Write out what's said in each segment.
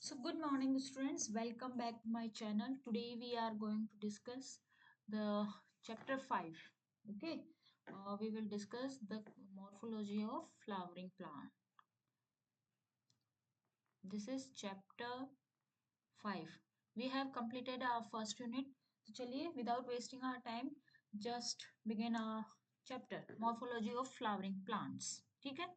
So good morning students, welcome back to my channel. Today we are going to discuss the chapter 5. Okay, we will discuss the morphology of flowering plant. This is chapter 5. We have completed our first unit. तो चलिए without wasting our time just begin our chapter morphology of flowering plants. ठीक है,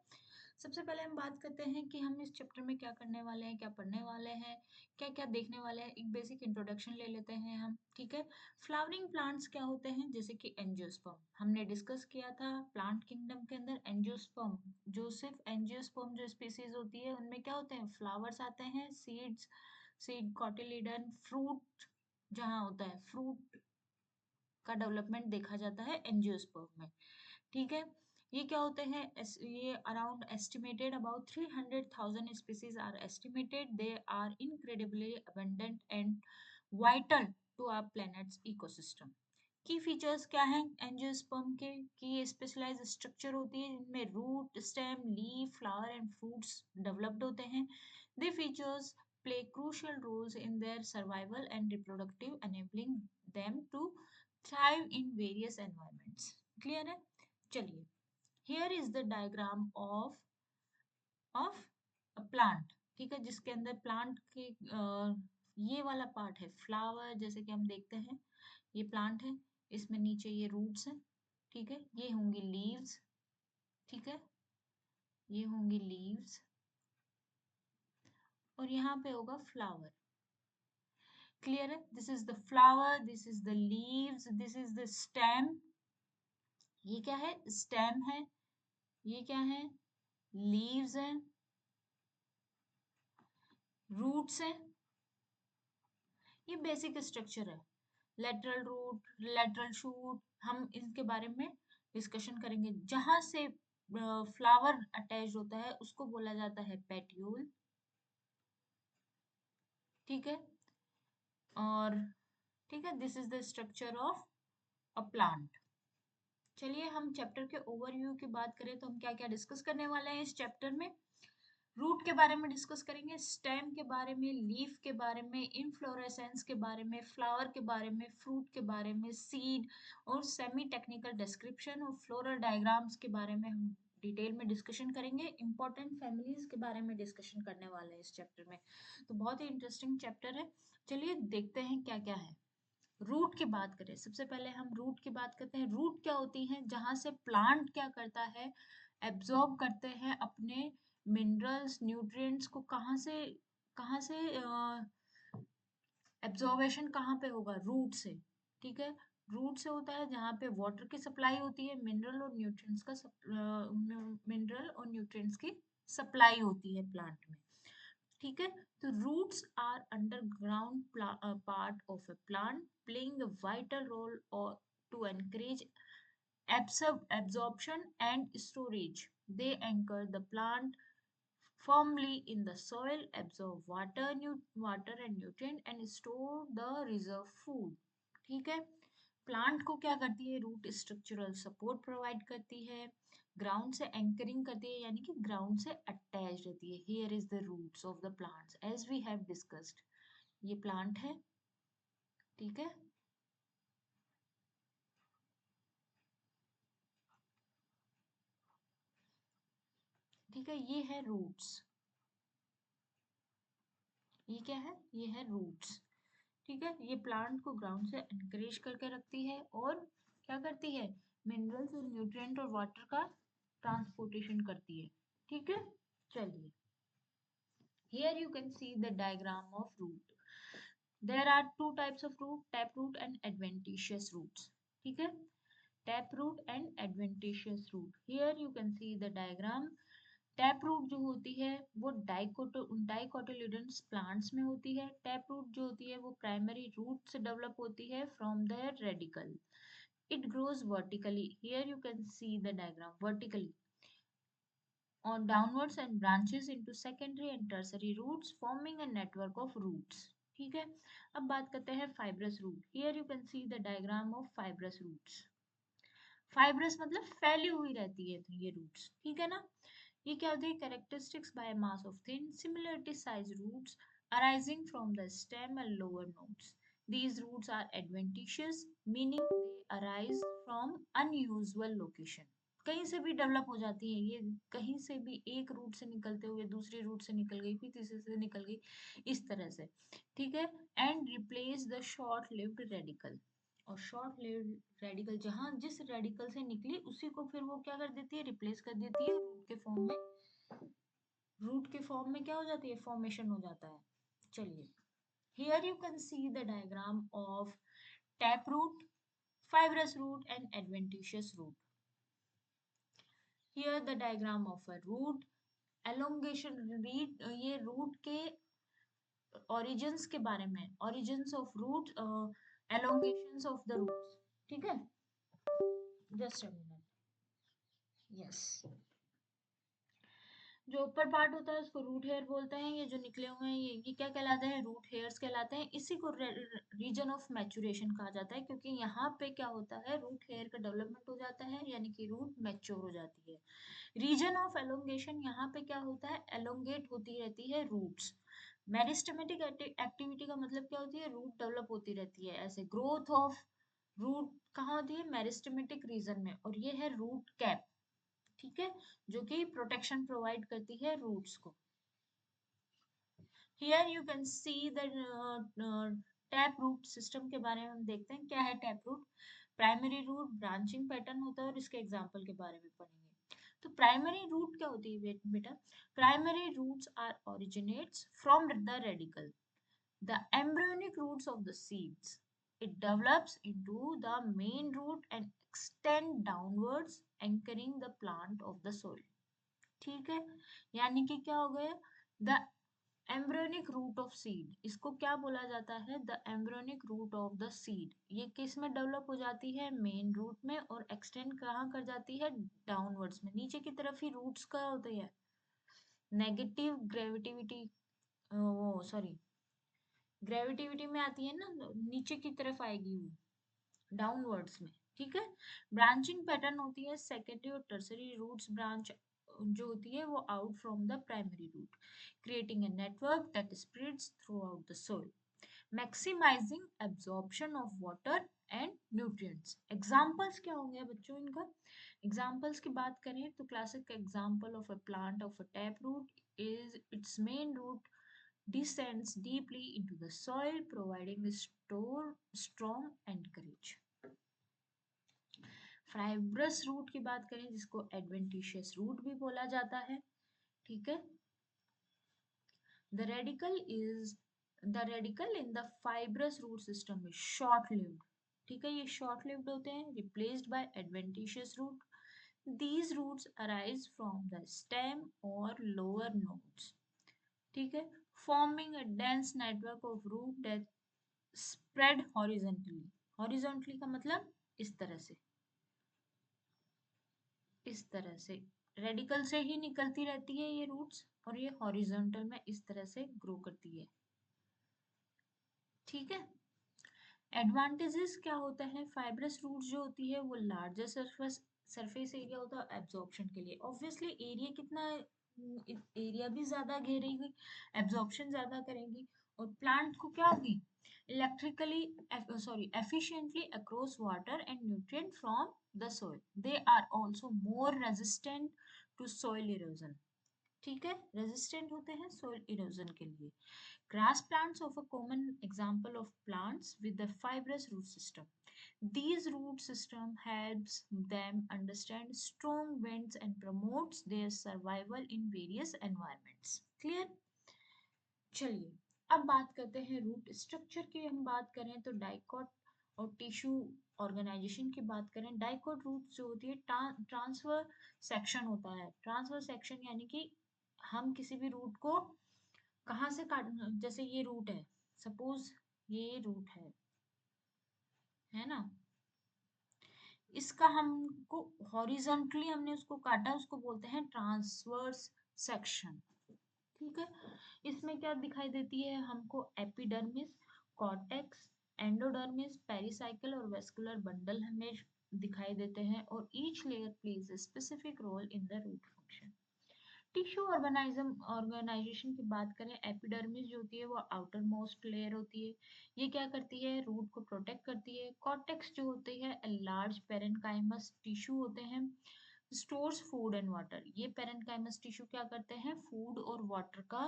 सबसे पहले हम बात करते हैं कि हम इस चैप्टर में क्या करने वाले हैं, क्या पढ़ने वाले हैं, क्या क्या देखने वाले हैं। एक बेसिक इंट्रोडक्शन ले लेते हैं हम। ठीक है, फ्लावरिंग प्लांट्स क्या होते हैं, जैसे कि एंजियोस्पर्म हमने डिस्कस किया था प्लांट किंगडम के अंदर। एंजियोस्पर्म जो सिर्फ एंजियोस्पर्म जो स्पीसीज होती है उनमें क्या होते हैं, फ्लावर्स आते हैं, सीड्स, सीड कॉटिलीडन, फ्रूट जहाँ होता है, फ्रूट का डेवलपमेंट देखा जाता है एंजियोस्पर्म में। ठीक है, ये क्या होते हैं, ये around estimated about 300,000 species are estimated. They are incredibly abundant and vital to our planet's ecosystem. Key features क्या हैं एंजियोस्पर्म के, कि ये स्पेशलाइज स्ट्रक्चर होती है जिनमें root, stem, leaf, flower and fruits developed होते हैं। They features play crucial roles in their survival and reproductive, enabling them to thrive in various environments. Clear है, चलिए। Here is the diagram of a plant। ठीक है, जिसके अंदर plant के ये वाला पार्ट है फ्लावर, जैसे कि हम देखते हैं ये प्लांट है, इसमें नीचे ये रूट्स हैं। ठीक है, ये होंगी लीव्स। ठीक है, ये होंगी लीव्स और यहाँ पे होगा फ्लावर। क्लियर है, this is the flower, this is the leaves, this is the stem. ये क्या है, स्टेम है। ये क्या है, लीव्स हैं, रूट्स हैं। ये बेसिक स्ट्रक्चर है। लेटरल रूट, लेटरल शूट, हम इसके बारे में डिस्कशन करेंगे। जहां से फ्लावर अटैच होता है उसको बोला जाता है पेट्यूल। ठीक है, और ठीक है, this is the structure of a plant. चलिए हम चैप्टर के ओवरव्यू की बात करें तो हम क्या क्या डिस्कस करने वाले हैं इस चैप्टर में। रूट के बारे में डिस्कस करेंगे, स्टेम के बारे में, लीफ के बारे में, इनफ्लोरेसेंस के बारे में, फ्लावर के बारे में, फ्रूट के बारे में, सीड और सेमी टेक्निकल डिस्क्रिप्शन और फ्लोरल डायग्राम्स के बारे में हम डिटेल में डिस्कशन करेंगे। इंपॉर्टेंट फैमिलीज के बारे में डिस्कशन करने वाले हैं इस चैप्टर में। तो बहुत ही इंटरेस्टिंग चैप्टर है। चलिए देखते हैं क्या क्या है। रूट की बात करें, सबसे पहले हम रूट की बात करते हैं। रूट क्या होती है, जहां से प्लांट क्या करता है, एब्जॉर्ब करते हैं अपने मिनरल्स, न्यूट्रिएंट्स को। कहाँ से एब्जॉर्बेशन कहाँ पे होगा, रूट से। ठीक है, रूट से होता है जहाँ पे वाटर की सप्लाई होती है, मिनरल और न्यूट्रिएंट्स की सप्लाई होती है प्लांट में। ठीक है, तो roots are underground part of a plant playing a vital role और to anchorage absorption and storage. They anchor the plant firmly in the soil, absorb water and nutrient and store the reserve food. ठीक है, plant को क्या करती है, root structural support provide करती है, ground से एंकरिंग करती है, यानी कि ग्राउंड से अटैच रहती है। Here is the roots of the plants as we have discussed. ये प्लांट है। ठीक है, ठीक है, ये है रूट्स। ये क्या है, ये है रूट्स। ठीक है, ये प्लांट को ग्राउंड से एनकरेज करके रखती है और क्या करती है, मिनरल्स और न्यूट्रिएंट और वाटर का ट्रांसपोर्टेशन करती है। ठीक है, चलिए। Here you can see the diagram of root. There are two types of root, taproot and adventitious roots. ठीक है, taproot and adventitious root. Here you can see the diagram. Taproot जो होती है वो डाइकोटिलीडन्स प्लांट्स में होती है। टैपरूट जो होती है वो प्राइमरी रूट से डेवलप होती है from their radical. It grows vertically, here you can see the diagram, vertically on downwards and branches into secondary and tertiary roots forming a network of roots। ठीक है, अब बात करते हैं fibrous root. Here you can see the diagram of fibrous roots. Fibrous मतलब फैली हुई रहती है ये रूट्स। ठीक है ना, ये क्या होती है, characteristics by mass of thin similarity size roots arising from the stem and lower nodes. These roots are adventitious, meaning they arise from unusual location. कहीं से भी डेवलप हो जाती है ये, कहीं से भी एक रूट से निकलते हुए दूसरी रूट से निकल गई, फिर तीसरे से निकल गई, इस तरह से, ठीक है। And replace the short lived radical, और शॉर्ट लिव्ड रेडिकल जहां जिस रेडिकल से निकली उसी को फिर वो क्या कर देती है, रिप्लेस कर देती है रूट के फॉर्म में। रूट के फॉर्म में क्या हो जाती है, फॉर्मेशन हो जाता है। चलिए, here you can see the diagram of tap root, fibrous root and adventitious root. Here the diagram of a root, elongation read, ये root के origins के बारे में, origins of root, elongations of the roots, ठीक है। Just a minute. Yes. जो ऊपर part होता है उसको रूट हेयर बोलते हैं, ये जो निकले हुए हैं ये क्या कहलाते हैं, रूट हेयर्स कहलाते हैं। इसी को रीजन ऑफ मैचुरेशन कहा जाता है, क्योंकि यहाँ पे क्या होता है, रूट हेयर का डेवलपमेंट हो जाता है, यानी कि रूट मैच्योर हो जाती है। रीजन ऑफ एलोंगेशन, यहाँ पे क्या होता है, एलोंगेट होती रहती है रूट्स। मेरिस्टेमेटिक एक्टिविटी का मतलब क्या होती है, रूट डेवलप होती रहती है। ऐसे ग्रोथ ऑफ रूट कहाँ होती है, मेरिस्टेमेटिक रीजन में, और ये है रूट कैप, ठीक है, जो कि प्रोटेक्शन प्रोवाइड करती है रूट्स को। Here you can see the tap root system के बारे में हम देखते हैं। क्या है tap root, primary root, branching pattern होता है, और इसके एग्जांपल के बारे में पढ़ेंगे। तो प्राइमरी रूट क्या होती है बेटा, primary roots are originates from the radical, the embryonic roots of the seeds. It develops into the main root and extend downwards, anchoring the plant of the soil. ठीक है, यानी कि क्या हो गया, the embryonic root of seed, इसको क्या बोला जाता है, the embryonic root of the seed. ये किस में डेवलप हो जाती है, मेन रूट में, और एक्सटेंड कहाँ कर जाती है, डाउनवर्ड्स में, नीचे की तरफ ही रूट्स का होती है। नेगेटिव ग्रेविटिविटी, वो सॉरी ग्रेविटिविटी में आती है ना, नीचे की तरफ आएगी वो, डाउनवर्ड्स में, ठीक है। ब्रांचिंग पैटर्न होती है, सेकेंडरी और टर्सरी रूट्स ब्रांच जो होती है वो out from the primary root, creating a network that spreads throughout the soil, maximising absorption of water and nutrients. Examples क्या होंगे बच्चों इनका, एग्जांपल्स की बात करें तो classic example of a plant of a tap root is its main root descends deeply into the soil, providing a strong anchorage. Fibrous root की बात करें जिसको एडवेंटिशियस रूट भी बोला जाता है, ठीक है। The radical is the radical in the fibrous root system is short lived, ठीक है, ये short lived होते हैं, replaced by adventitious root. These roots arise from the stem or lower nodes, ठीक है, forming a dense network of root that spread horizontally. horizontally का मतलब इस तरह से, इस तरह से रेडिकल से ही निकलती रहती है ये रूट्स, और ये हॉरिजॉन्टल में इस तरह से ग्रो करती है, ठीक है। एडवांटेजेस क्या होता है, फाइब्रस रूट्स जो होती है वो लार्जर सरफेस एरिया होता है एब्जॉर्प्शन के लिए। ऑब्वियसली एरिया कितना, एरिया भी ज्यादा घेरेगी, एब्जॉर्प्शन ज्यादा करेंगी, और प्लांट को क्या होगी, electrically sorry efficiently across water and nutrient from the soil. They are also more resistant to soil erosion, ठीक है, रेजिस्टेंट होते हैं सॉइल इरोजन के लिए। Grass plants of a common example of plants with a fibrous root system. These root system helps them understand strong winds and promotes their survival in various environments. Clear? चलिए, अब बात करते हैं root structure की। हम बात करें तो डाइकोट और टिश्यू ऑर्गेनाइजेशन की बात करें, डाइकोट रूट जो होती है ट्रांसफर सेक्शन होता है। ट्रांसफर सेक्शन यानी कि हम किसी भी रूट को कहाँ से काट, जैसे ये रूट है, सपोज ये रूट है ना, इसका हमको हॉरिजॉन्टली हमने उसको काटा, उसको बोलते हैं ट्रांसवर्स सेक्शन, ठीक है। इसमें क्या दिखाई देती है हमको, एपिडर्मिस, कॉर्टेक्स, एंडोडर्मिस, पेरिसाइकल और वेस्कुलर बंडल हमें दिखाई देते हैं, और each layer plays a specific role in the root function, tissue organisation की बात करें, एपिडर्मिस जो होती है वो आउटर मोस्ट लेयर होती है। ये क्या करती है, रूट को प्रोटेक्ट करती है। कॉर्टेक्स जो होती है लार्ज पेरेन्काइमस टिश्यू होते हैं, स्टोर्स फूड एंड वाटर। ये पेरेन्काइमस टिश्यू क्या करते हैं, फूड और वाटर का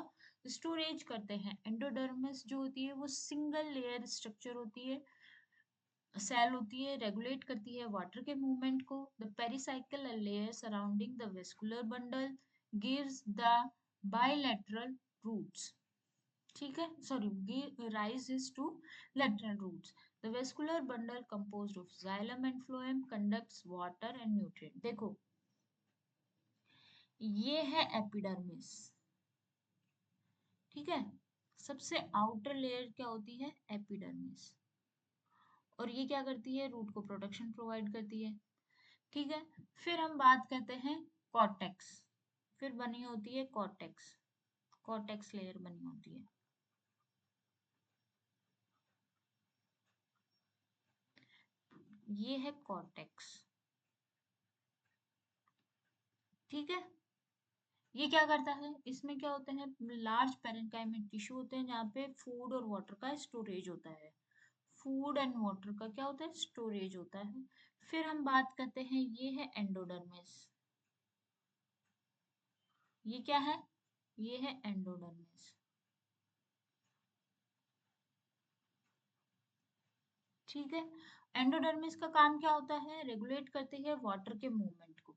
स्टोरेज करते हैं। एंडोडर्मिस जो होती है वो सिंगल लेयर स्ट्रक्चर होती है, सेल होती है, रेगुलेट करती है वाटर के मूवमेंट को। The pericycle layer surrounding the vascular bundle gives the bilateral roots, ठीक है, sorry rises to lateral roots. The vascular bundle composed of xylem and phloem conducts water and nutrient। देखो ये है epidermis, ठीक है, सबसे आउटर लेयर क्या होती है, एपिडर्मिस, और ये क्या करती है, रूट को प्रोटेक्शन प्रोवाइड करती है, ठीक है। फिर हम बात करते हैं कॉर्टेक्स, फिर बनी होती है कॉर्टेक्स, कॉर्टेक्स लेयर बनी होती है, ये है कॉर्टेक्स, ठीक है। ये क्या करता है, इसमें क्या होते हैं, लार्ज पेरेन्काइमल टिश्यू होते हैं जहाँ पे फूड और वाटर का स्टोरेज होता है, फूड एंड वाटर का क्या होता है, स्टोरेज होता है। फिर हम बात करते हैं, ये है एंडोडर्मिस, ये क्या है, ये है एंडोडर्मिस, ठीक है। एंडोडर्मिस का काम क्या होता है, रेगुलेट करती है वाटर के मूवमेंट को,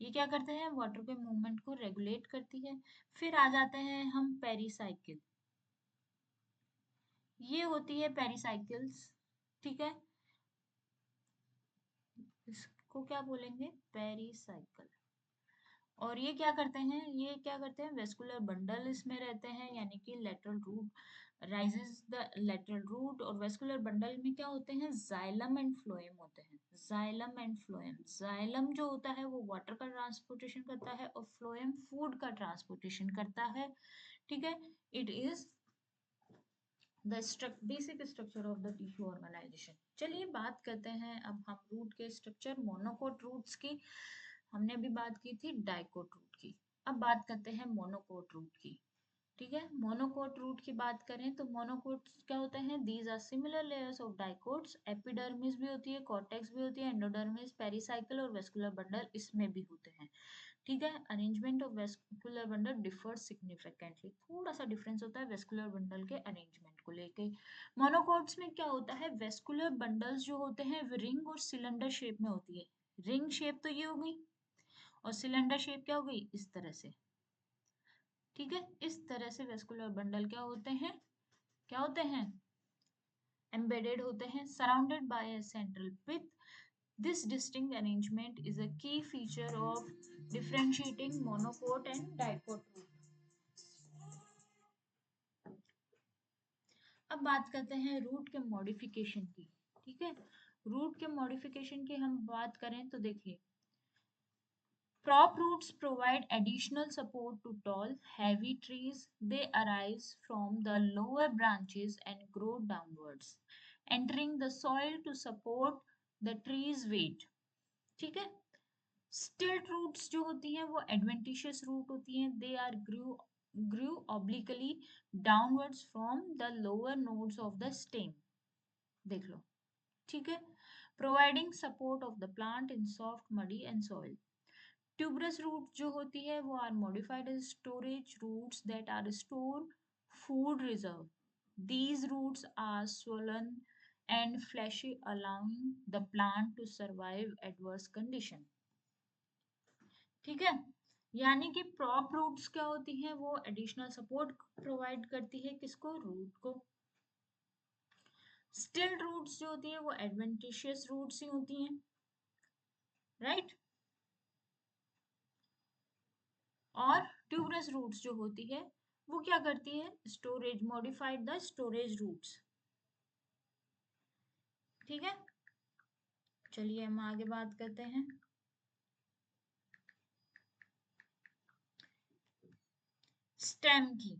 ये क्या करते हैं, वाटर के मूवमेंट को रेगुलेट करती है। फिर आ जाते हैं हम पेरिसाइकिल, ये होती है पेरिसाइकिल्स, ठीक है, इसको क्या बोलेंगे, पेरिसाइकिल। और ये क्या करते हैं, ये क्या करते हैं, वेस्कुलर बंडल इसमें रहते हैं, यानी कि lateral root rises the lateral root. और वेस्कुलर बंडल में क्या होते हैं, जाइलम एंड फ्लोएम होते हैं, जाइलम एंड फ्लोएम। जाइलम जो होता है वो वाटर का ट्रांसपोर्टेशन करता है और फ्लोएम फूड का ट्रांसपोर्टेशन करता है, ठीक है। It is the basic structure of the tissue organisation. चलिए बात करते हैं अब हम रूट के स्ट्रक्चर, मोनोकोट रूट्स की। हमने अभी बात की थी डाइकोट रूट की, अब बात करते हैं मोनोकोट रूट की, ठीक है। मोनोकोट रूट की बात करें तो मोनोकोट क्या होते हैं, these are similar layers of dicots. Epidermis भी होती है, कॉर्टेक्स भी होती है, एंडोडर्मिस, पेरिसाइकिल और वेस्कुलर बंडल इसमें भी होते हैं, ठीक है। Arrangement of vascular bundle differ significantly, थोड़ा सा डिफरेंस होता है वेस्कुलर बंडल के अरेंजमेंट को लेके। मोनोकोट्स में क्या होता है, वेस्कुलर बंडल्स जो होते हैं वो रिंग और सिलेंडर शेप में होती है। रिंग शेप तो ये हो गई, और सिलेंडर शेप क्या हो गई, इस तरह से, ठीक है। इस तरह से वेस्कुलर बंडल क्या होते हैं, क्या होते हैं, embedded होते हैं, surrounded by a central pith. This distinct arrangement is a key feature of differentiating monocot and dicot root. अब बात करते हैं रूट के मॉडिफिकेशन की, ठीक है। रूट के मॉडिफिकेशन की हम बात करें तो देखिए, crop roots provide additional support to tall, heavy trees. They arise from the lower branches and grow downwards, entering the soil to support the tree's weight, ठीक है। स्टिल्ट रूट्स जो होती हैं वो एडवेंटिशियस रूट होती हैं, they are grew obliquely downwards from the lower nodes of the stem, देख लो, ठीक है, providing support of the plant in soft muddy and soil. Tuberous root जो होती है वो are modified as storage roots that are store food reserve. These roots are swollen and fleshy, allowing the plant to survive adverse condition, ठीक है। यानी कि prop roots क्या होती हैं, वो एडिशनल सपोर्ट प्रोवाइड करती है किसको, रूट को। स्टिल्ट रूट्स जो होती है वो एडवेंटिशियस रूट्स ही होती हैं, राइट। और ट्यूबरस रूट्स जो होती है वो क्या करती है, storage, modified the storage roots, ठीक है। चलिए हम आगे बात करते हैं स्टेम की।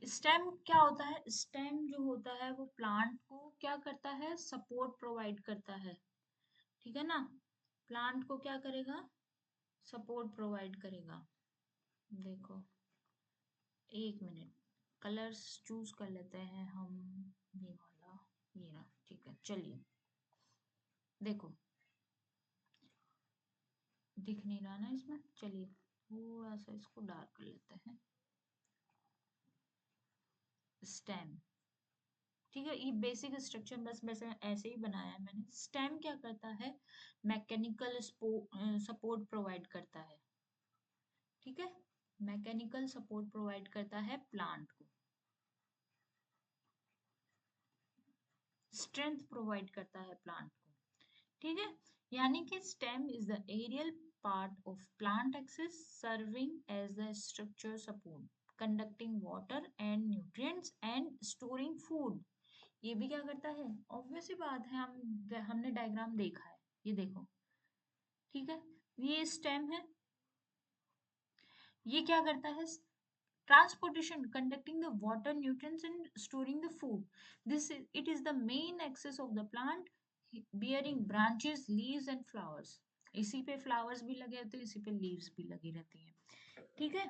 स्टेम क्या होता है, स्टेम जो होता है वो प्लांट को क्या करता है, सपोर्ट प्रोवाइड करता है, ठीक है ना। प्लांट को क्या करेगा, सपोर्ट प्रोवाइड करेगा। देखो 1 मिनट, कलर्स चूज कर लेते हैं हम, ये वाला, ये रहा, ठीक है। चलिए देखो, दिख नहीं रहा ना इसमें, चलिए थोड़ा सा इसको डार्क कर लेते हैं। स्टेम, ठीक है, ये बेसिक स्ट्रक्चर बस वैसे ऐसे ही बनाया है मैंने। स्टेम क्या करता है, मैकेनिकल सपोर्ट प्रोवाइड करता है, ठीक है, मैकेनिकल सपोर्ट प्रोवाइड करता है प्लांट को, स्ट्रेंथ प्रोवाइड करता है प्लांट को, ठीक है। यानी कि stem is the aerial part of plant axis serving as the structure support, conducting water and nutrients and storing food. ये भी क्या करता है, ऑब्वियस सी बात है, हमने डायग्राम देखा है, ये देखो, ठीक है। ये स्टेम है, ये क्या करता है, transportation, conducting the water, nutrients and storing the food. It is the main axis of the plant, bearing branches, leaves and flowers. इसी पे फ्लावर्स भी लगे रहते हैं, इसी पे लीव्स भी लगी रहती हैं, ठीक है।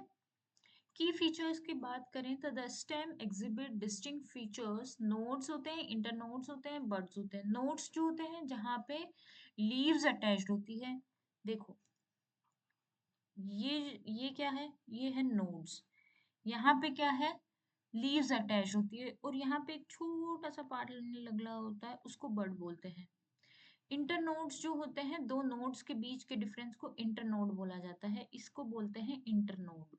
की फीचर्स की बात करें तो the stem exhibit distinct features, nodes होते हैं, इंटरनोड्स होते हैं, बड्स होते हैं। नोड्स जो होते हैं जहाँ पे लीव्स अटैच्ड होती है, देखो ये क्या है, ये है नोड्स, यहाँ पे क्या है, लीव्स अटैच होती है, और यहाँ पे एक छोटा सा पार्ट लगा होता है, उसको बड बोलते हैं। इंटरनोड्स जो होते हैं, दो नोड्स के बीच के डिफरेंस को इंटरनोड बोला जाता है, इसको बोलते हैं इंटरनोड।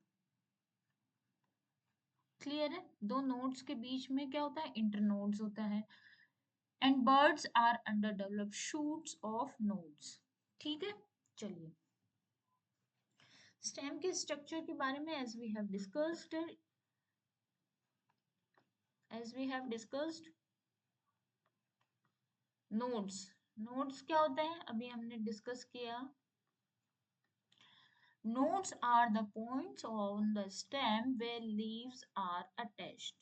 क्लियर है, दो नोड्स के बीच में क्या होता है, इंटरनोड्स होता है। And buds are under developed shoots of nodes, ठीक है। चलिए स्टेम के स्ट्रक्चर के बारे में, as we have discussed nodes, nodes क्या होते हैं अभी हमने डिस्कस किया। Nodes are the points on the stem where leaves are attached.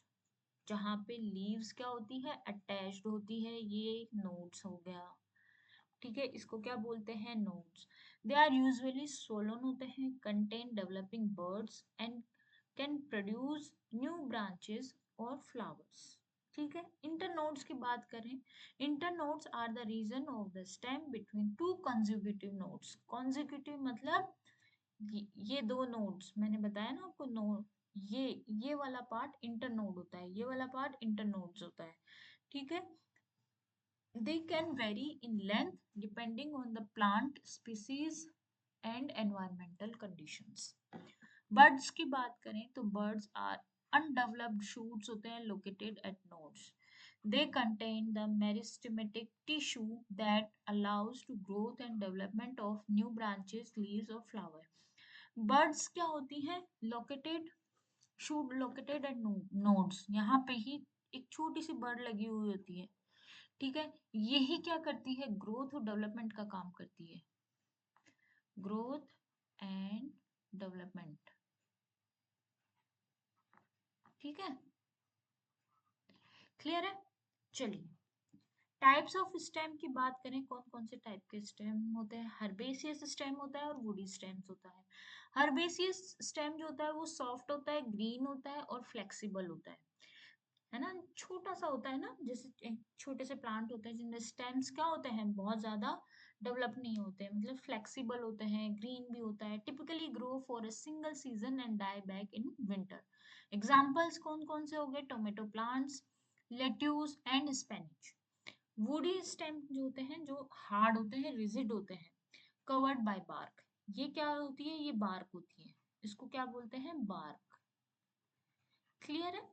जहाँ पे leaves क्या होती है, attached होती है, ये nodes हो गया, ठीक है। इसको क्या बोलते हैं, nodes. They are usually swollen होते हैं, contain developing buds and can produce new branches or flowers. ठीक है। इंटरनोड्स की बात करें, internodes are the region of the stem between two consecutive nodes. Consecutive मतलब ये दो नोड्स मैंने बताया ना आपको, नोड, ये वाला पार्ट इंटरनोड होता है, ये वाला पार्ट इंटरनोड्स होता है, ठीक है। दे can vary in length depending on the plant species and environmental conditions. Birds की बात करें तो बर्ड्स आर undeveloped shoots होते हैं located at nodes. They contain the meristematic tissue that allows to growth and development of new branches, leaves or flower. Birds क्या होती हैं, located, shoot located at nodes. यहाँ पे ही एक छोटी सी बर्ड लगी हुई होती है, ठीक है। यही क्या करती है, ग्रोथ और डेवलपमेंट का काम करती है, ग्रोथ एंड डेवलपमेंट, ठीक है। क्लियर है। चलिए टाइप्स ऑफ स्टेम की बात करें, कौन कौन से टाइप के स्टेम होते हैं। हर्बेसियस स्टेम होता है और वुडी स्टेम्स होता है। हर्बेसियस स्टेम जो होता है वो सॉफ्ट होता है, ग्रीन होता है और फ्लेक्सिबल होता है ना, छोटा सा होता है ना, जैसे एक छोटे से प्लांट होते हैं जिनमें स्टेम्स क्या होते हैं, बहुत ज्यादा डेवलप नहीं होते हैं, मतलब फ्लेक्सिबल होते हैं, ग्रीन भी होता है, typically grow for a single season and die back in winter. Examples कौन कौन से हो गए, tomato plants, lettuce and spinach. Woody stem जो होते हैं, जो हार्ड होते हैं, रिजिड होते हैं, कवर्ड बाय बार्क। ये क्या होती है, ये बार्क होती है, इसको क्या बोलते हैं, बार्क। क्लियर है।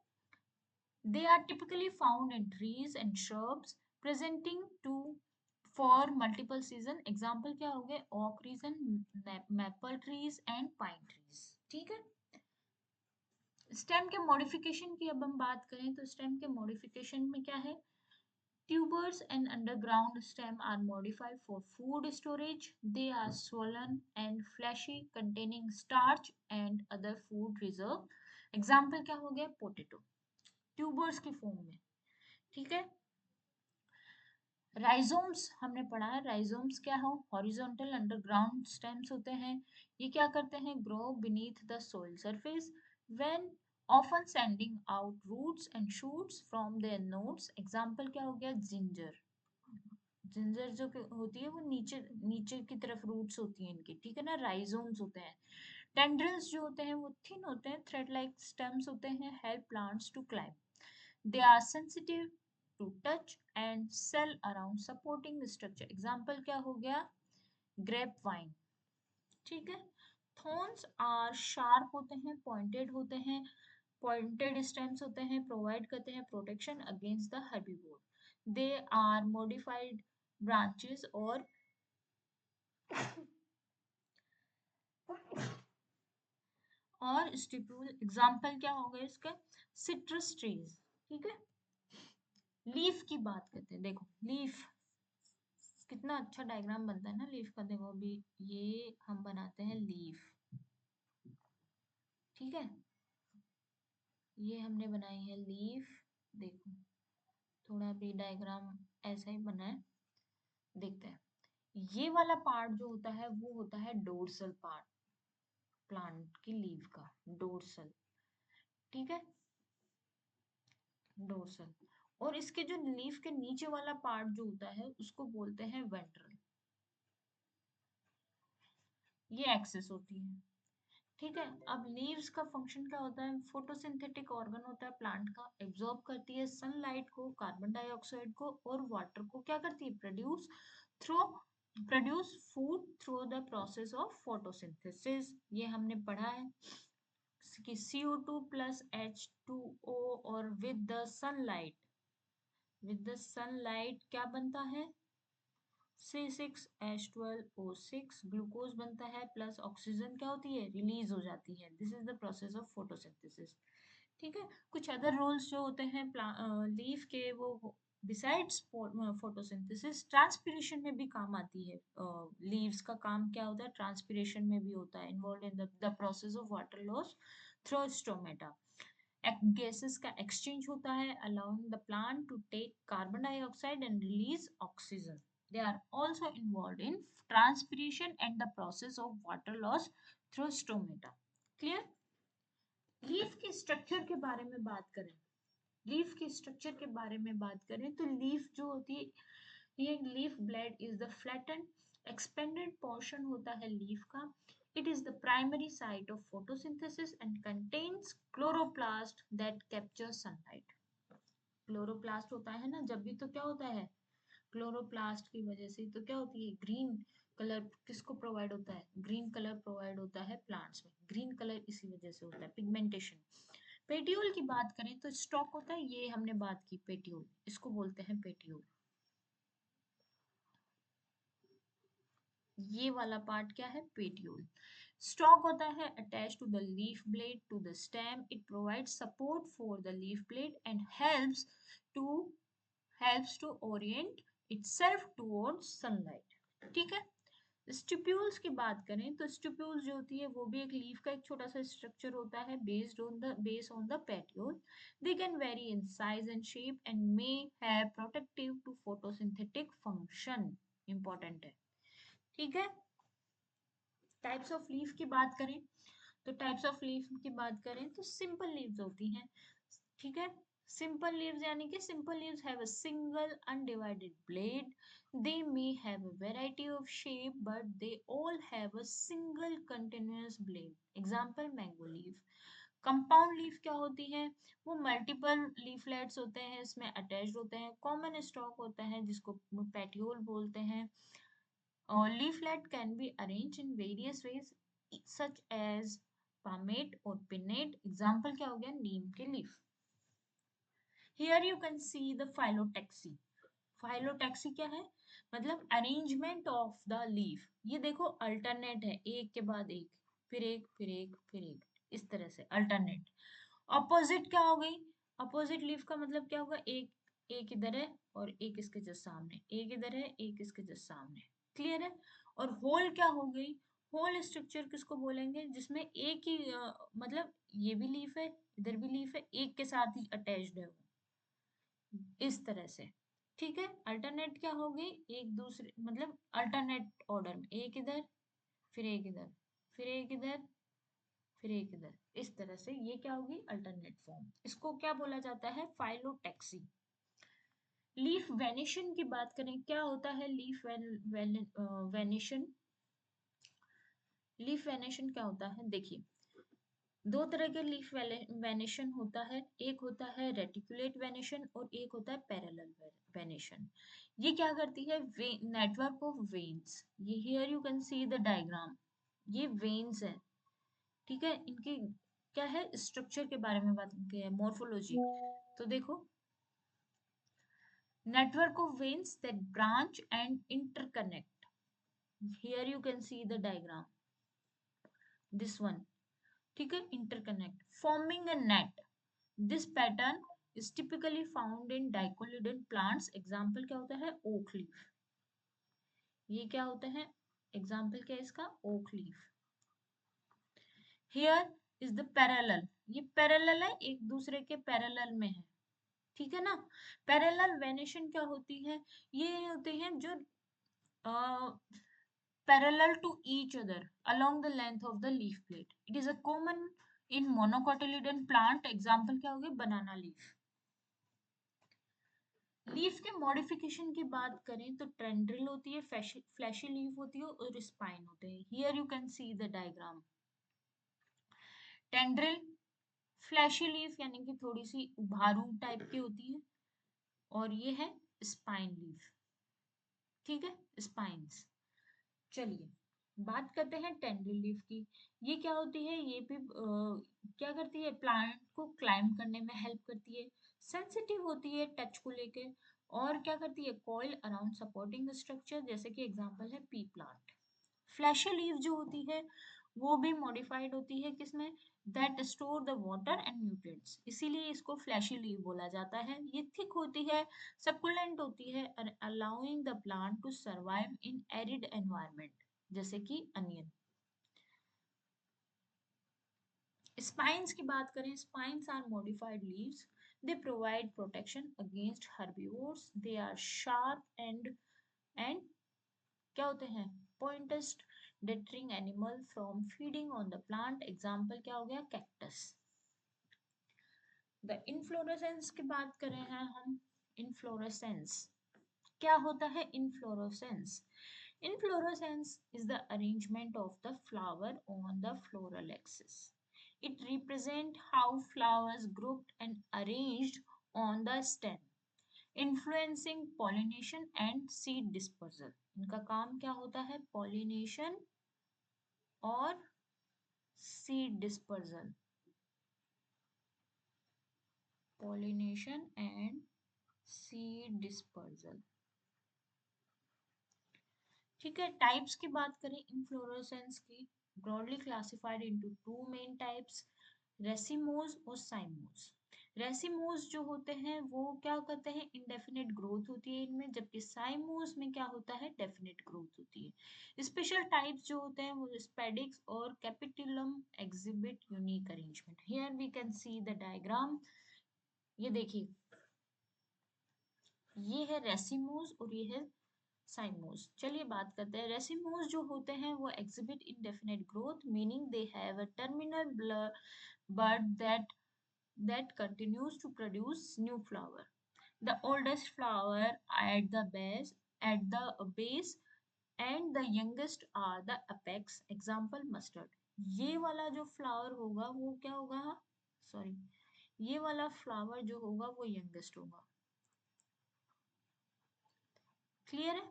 They are typically found in trees and shrubs presenting to for multiple season. Example क्या हो गए, oak reason, maple trees and pine trees, ठीक है। स्टेम के मॉडिफिकेशन की अब हम बात करें तो स्टेम के मॉडिफिकेशन में क्या है, tubers and underground stem are modified for food storage. They are swollen and fleshy, containing starch and other food reserve. Example क्या हो गया, potato, tubers की फॉर्म में, ठीक है। राइजोम्स हमने पढ़ा है, राइजोम्स क्या हो, हॉरिजॉन्टल अंडरग्राउंड स्टेम्स होते हैं। ये क्या करते हैं, grow beneath the soil surface when often sending out roots and shoots from their nodes. Example क्या हो गया, जिंजर। जिंजर जो होती है वो नीचे नीचे की तरफ रूट्स होती हैं इनकी, ठीक है ना, राइजोम्स होते हैं। टेंड्रिल्स जो होते हैं वो थिन होते हैं, थ्रेड लाइक स्टेम्स होते हैं, help plants to climb. They are sensitive to touch and cell around supporting structure. Example क्या हो गया, ग्रेप वाइन, ठीक है। थॉर्न्स आर शार्प होते हैं, पॉइंटेड होते हैं, पॉइंटेड स्टेम्स होते हैं, प्रोवाइड करते हैं protection against the herbivore. They are modified branches और स्टिप्यूल। एग्जाम्पल क्या हो गए इसका, सिट्रस ट्रीज, ठीक है। लीफ की बात करते हैं, देखो लीफ कितना अच्छा डायग्राम बनता है ना लीफ का, देखो अभी ये हम बनाते हैं लीफ, ठीक है। ये हमने बनाई है लीफ, देखो थोड़ा भी डायग्राम ऐसा ही बना है, देखते हैं। ये वाला पार्ट जो होता है वो होता है डोर्सल पार्ट, प्लांट की लीफ का डोर्सल, ठीक है, डोर्सल। और इसके जो लीफ के नीचे वाला पार्ट जो होता है उसको बोलते हैं वेंट्रल, ये एक्सेस होती है, ठीक है। अब लीव्स का फंक्शन क्या होता है, फोटोसिंथेटिक ऑर्गन होता है प्लांट का, एब्जॉर्ब करती है सनलाइट को, कार्बन डाइऑक्साइड को और वाटर को, क्या करती है, through produce food through the process of photosynthesis. ये हमने पढ़ा है कि CO2 प्लस H2O और विद द सनलाइट क्या बनता है, C6H12O6 ग्लूकोज बनता है, प्लस ऑक्सीजन क्या होती है, रिलीज हो जाती है। This is the process of photosynthesis, ठीक है। कुछ अदर रोल्स जो होते हैं लीफ के, वो बिसाइड्स फोटोसिंथेसिस ट्रांसपिरेशन में भी काम आती है। लीव्स का काम क्या होता है, ट्रांसपिरेशन में भी होता है, involve in the process of water loss through stomata. gases का exchange होता है, allowing the plant to take carbon dioxide and release oxygen. They are also involved in transpiration and the process of water loss through stomata. Clear? Leaf के structure के बारे में बात करें, leaf के स्ट्रक्चर के बारे में बात करें तो लीफ जो होती है, ये leaf blade is the flattened expanded portion होता है लीफ का। It is the primary site of photosynthesis and contains chloroplast that capture sunlight. Chloroplast होता है ना, जब भी तो क्या होता है, क्लोरोप्लास्ट की वजह से तो क्या होती है, ग्रीन कलर किसको प्रोवाइड होता है, ग्रीन कलर प्रोवाइड होता है प्लांट्स में, ग्रीन कलर इसी वजह से होता है, पिगमेंटेशन। पेटियोल की बात करें तो स्टॉक होता है, ये हमने बात की पेटियोल, इसको बोलते हैं पेटियोल। ये वाला पार्ट क्या है, पेटियोल। स्टॉक होता है attach to the leaf blade to the stem, it provides support for the leaf blade and to helps to orient itself towards sunlight, ठीक है। स्टिप्यूल्स की बात करें तो स्टिप्यूल्स जो होती है वो भी एक लीफ का एक छोटा सा स्ट्रक्चर होता है, based on the petiole. They can vary in size and shape and may have protective to photosynthetic function, important है, ठीक है। टाइप्स ऑफ लीफ की बात करें तो टाइप्स ऑफ लीफ की बात करें तो सिंपल लीव्स होती हैं, ठीक है। सिंपल लीव्स यानी कि simple leaves have a single undivided blade, they may have a variety of shape but they all have a single continuous blade। Example mango leaf. Compound leaf क्या होती है, वो मल्टीपल लीफलेट्स होते हैं, इसमें attached होते हैं, कॉमन स्टॉक होता है जिसको पेटियोल बोलते हैं। Leaflet can be arranged in various ways such as palmate or pinnate। Example क्या हो गया, नीम के leaf. Here you can see the phyllotaxy। Phyllotaxy क्या है, मतलब अरेंजमेंट ऑफ द लीफ। ये देखो अल्टरनेट है, एक के बाद एक, फिर एक फिर एक फिर एक, इस तरह से अल्टरनेट। अपोजिट क्या हो गई, अपोजिट लीफ का मतलब क्या होगा, एक एक इधर है और एक इसके जस्ट सामने, एक इधर है एक इसके जस्ट सामने, क्लियर है। और होल क्या हो गई, होल स्ट्रक्चर किसको बोलेंगे, जिसमें एक ही मतलब ये भी लीफ है इधर भी लीफ है, एक के साथ ही अटैच्ड है वो, इस तरह से, ठीक है, अल्टरनेट क्या होगी, एक दूसरे मतलब अल्टरनेट ऑर्डर में, एक इधर फिर एक इधर फिर एक इधर फिर एक इधर, इस तरह से ये क्या होगी अल्टरनेट फॉर्म। इसको क्या बोला जाता है, फाइलोटैक्सी। लीफ वेनिशन की बात करें, क्या होता है लीफ वेनिशन। लीफ वेनिशन क्या होता है, देखिए दो तरह के लीफ वेनिशन होता है, एक होता है रेटिकुलेट वेनिशन और एक होता है पैरेलल वेनिशन। ये क्या करती है, नेटवर्क ऑफ वेन्स, ये here you can see the diagram, ये वेन्स है, ठीक है, इनकी क्या है स्ट्रक्चर के बारे में बात की है, मोर्फोलॉजी। तो देखो, network of veins that branch and interconnect, here you can see the diagram, this one, ठीक है, interconnect forming a net, this pattern is typically found in dicotyledon plants, example क्या होता है oak leaf, ये क्या होता है एग्जाम्पल क्या है इसका, oak leaf। here is the parallel, ये पैरेलल है, एक दूसरे के पैरेलल में है, ठीक है ना। पैरेलल वेनेशन क्या होती है, ये होते हैं जो parallel to each other along the length of the leaf plate. It is a common in monocotyledon plant. Example क्या होगी, banana leaf। लीफ के मॉडिफिकेशन की बात करें तो टेंड्रिल होती है, फ्लैशी लीफ होती है और स्पाइन होते हैं। Here you can see the diagram, tendril fleshy leaf यानी कि थोड़ी सी उभारू टाइप की होती है, और ये है स्पाइन लीफ, ठीक है, स्पाइंस। चलिए बात करते हैं टेंड्रिल लीफ की। ये क्या होती है, ये भी क्या करती है, प्लांट को क्लाइंब करने में हेल्प करती है, सेंसिटिव होती है टच को लेके, और क्या करती है, कॉइल अराउंड सपोर्टिंग स्ट्रक्चर, जैसे कि एग्जांपल है पी प्लांट। फ्लैशी लीफ जो होती है वो भी मॉडिफाइड होती है, किसमें, that store the water and nutrients, इसीलिए इसको फ्लैशी लीफ बोला जाता है। ये थिक होती है, सकुलेंट होती है, और allowing the plant to survive in arid environment, जैसे कि अनियन। स्पाइंस की बात करें, spines are modified leaves, they provide protection against herbivores, they are sharp and क्या होते हैं, pointiest, deterring animal from feeding on the plant, example क्या हो गया, कैक्टस। द इनफ्लोरेसेंस की बात करें हैं हम, इनफ्लोरेसेंस क्या होता है, inflorescence, inflorescence is the arrangement of the flower on the floral axis. It represents how flowers grouped and arranged on the stem, influencing pollination and seed dispersal. इनका काम क्या होता है, pollination और seed dispersal, pollination and seed dispersal, ठीक है। Types की बात करें इनफ्लोरेसेंस की, broadly classified into two main types, racemose और साइमोज। रेसिमोज जो होते हैं वो क्या करते हैं, इंडेफिनिट ग्रोथ होती है इनमें, जबकि साइमोज में क्या होता है, डेफिनिट ग्रोथ होती है। स्पेशल टाइप्स जो होते हैं वो स्पेडिक्स और capitulum exhibit unique arrangement. Here we can see the diagram, ये देखिए, ये है रेसिमोज और ये है साइमोस। चलिए बात करते हैं, रेसिमोस जो होते हैं वो exhibit indefinite growth, meaning they have a terminal bud that continues to produce new flower. The oldest flower at the base and the youngest are the apex, example mustard। ये वाला जो फ्लावर होगा वो क्या होगा, सॉरी, ये वाला flower जो होगा वो यंगेस्ट होगा, क्लियर है।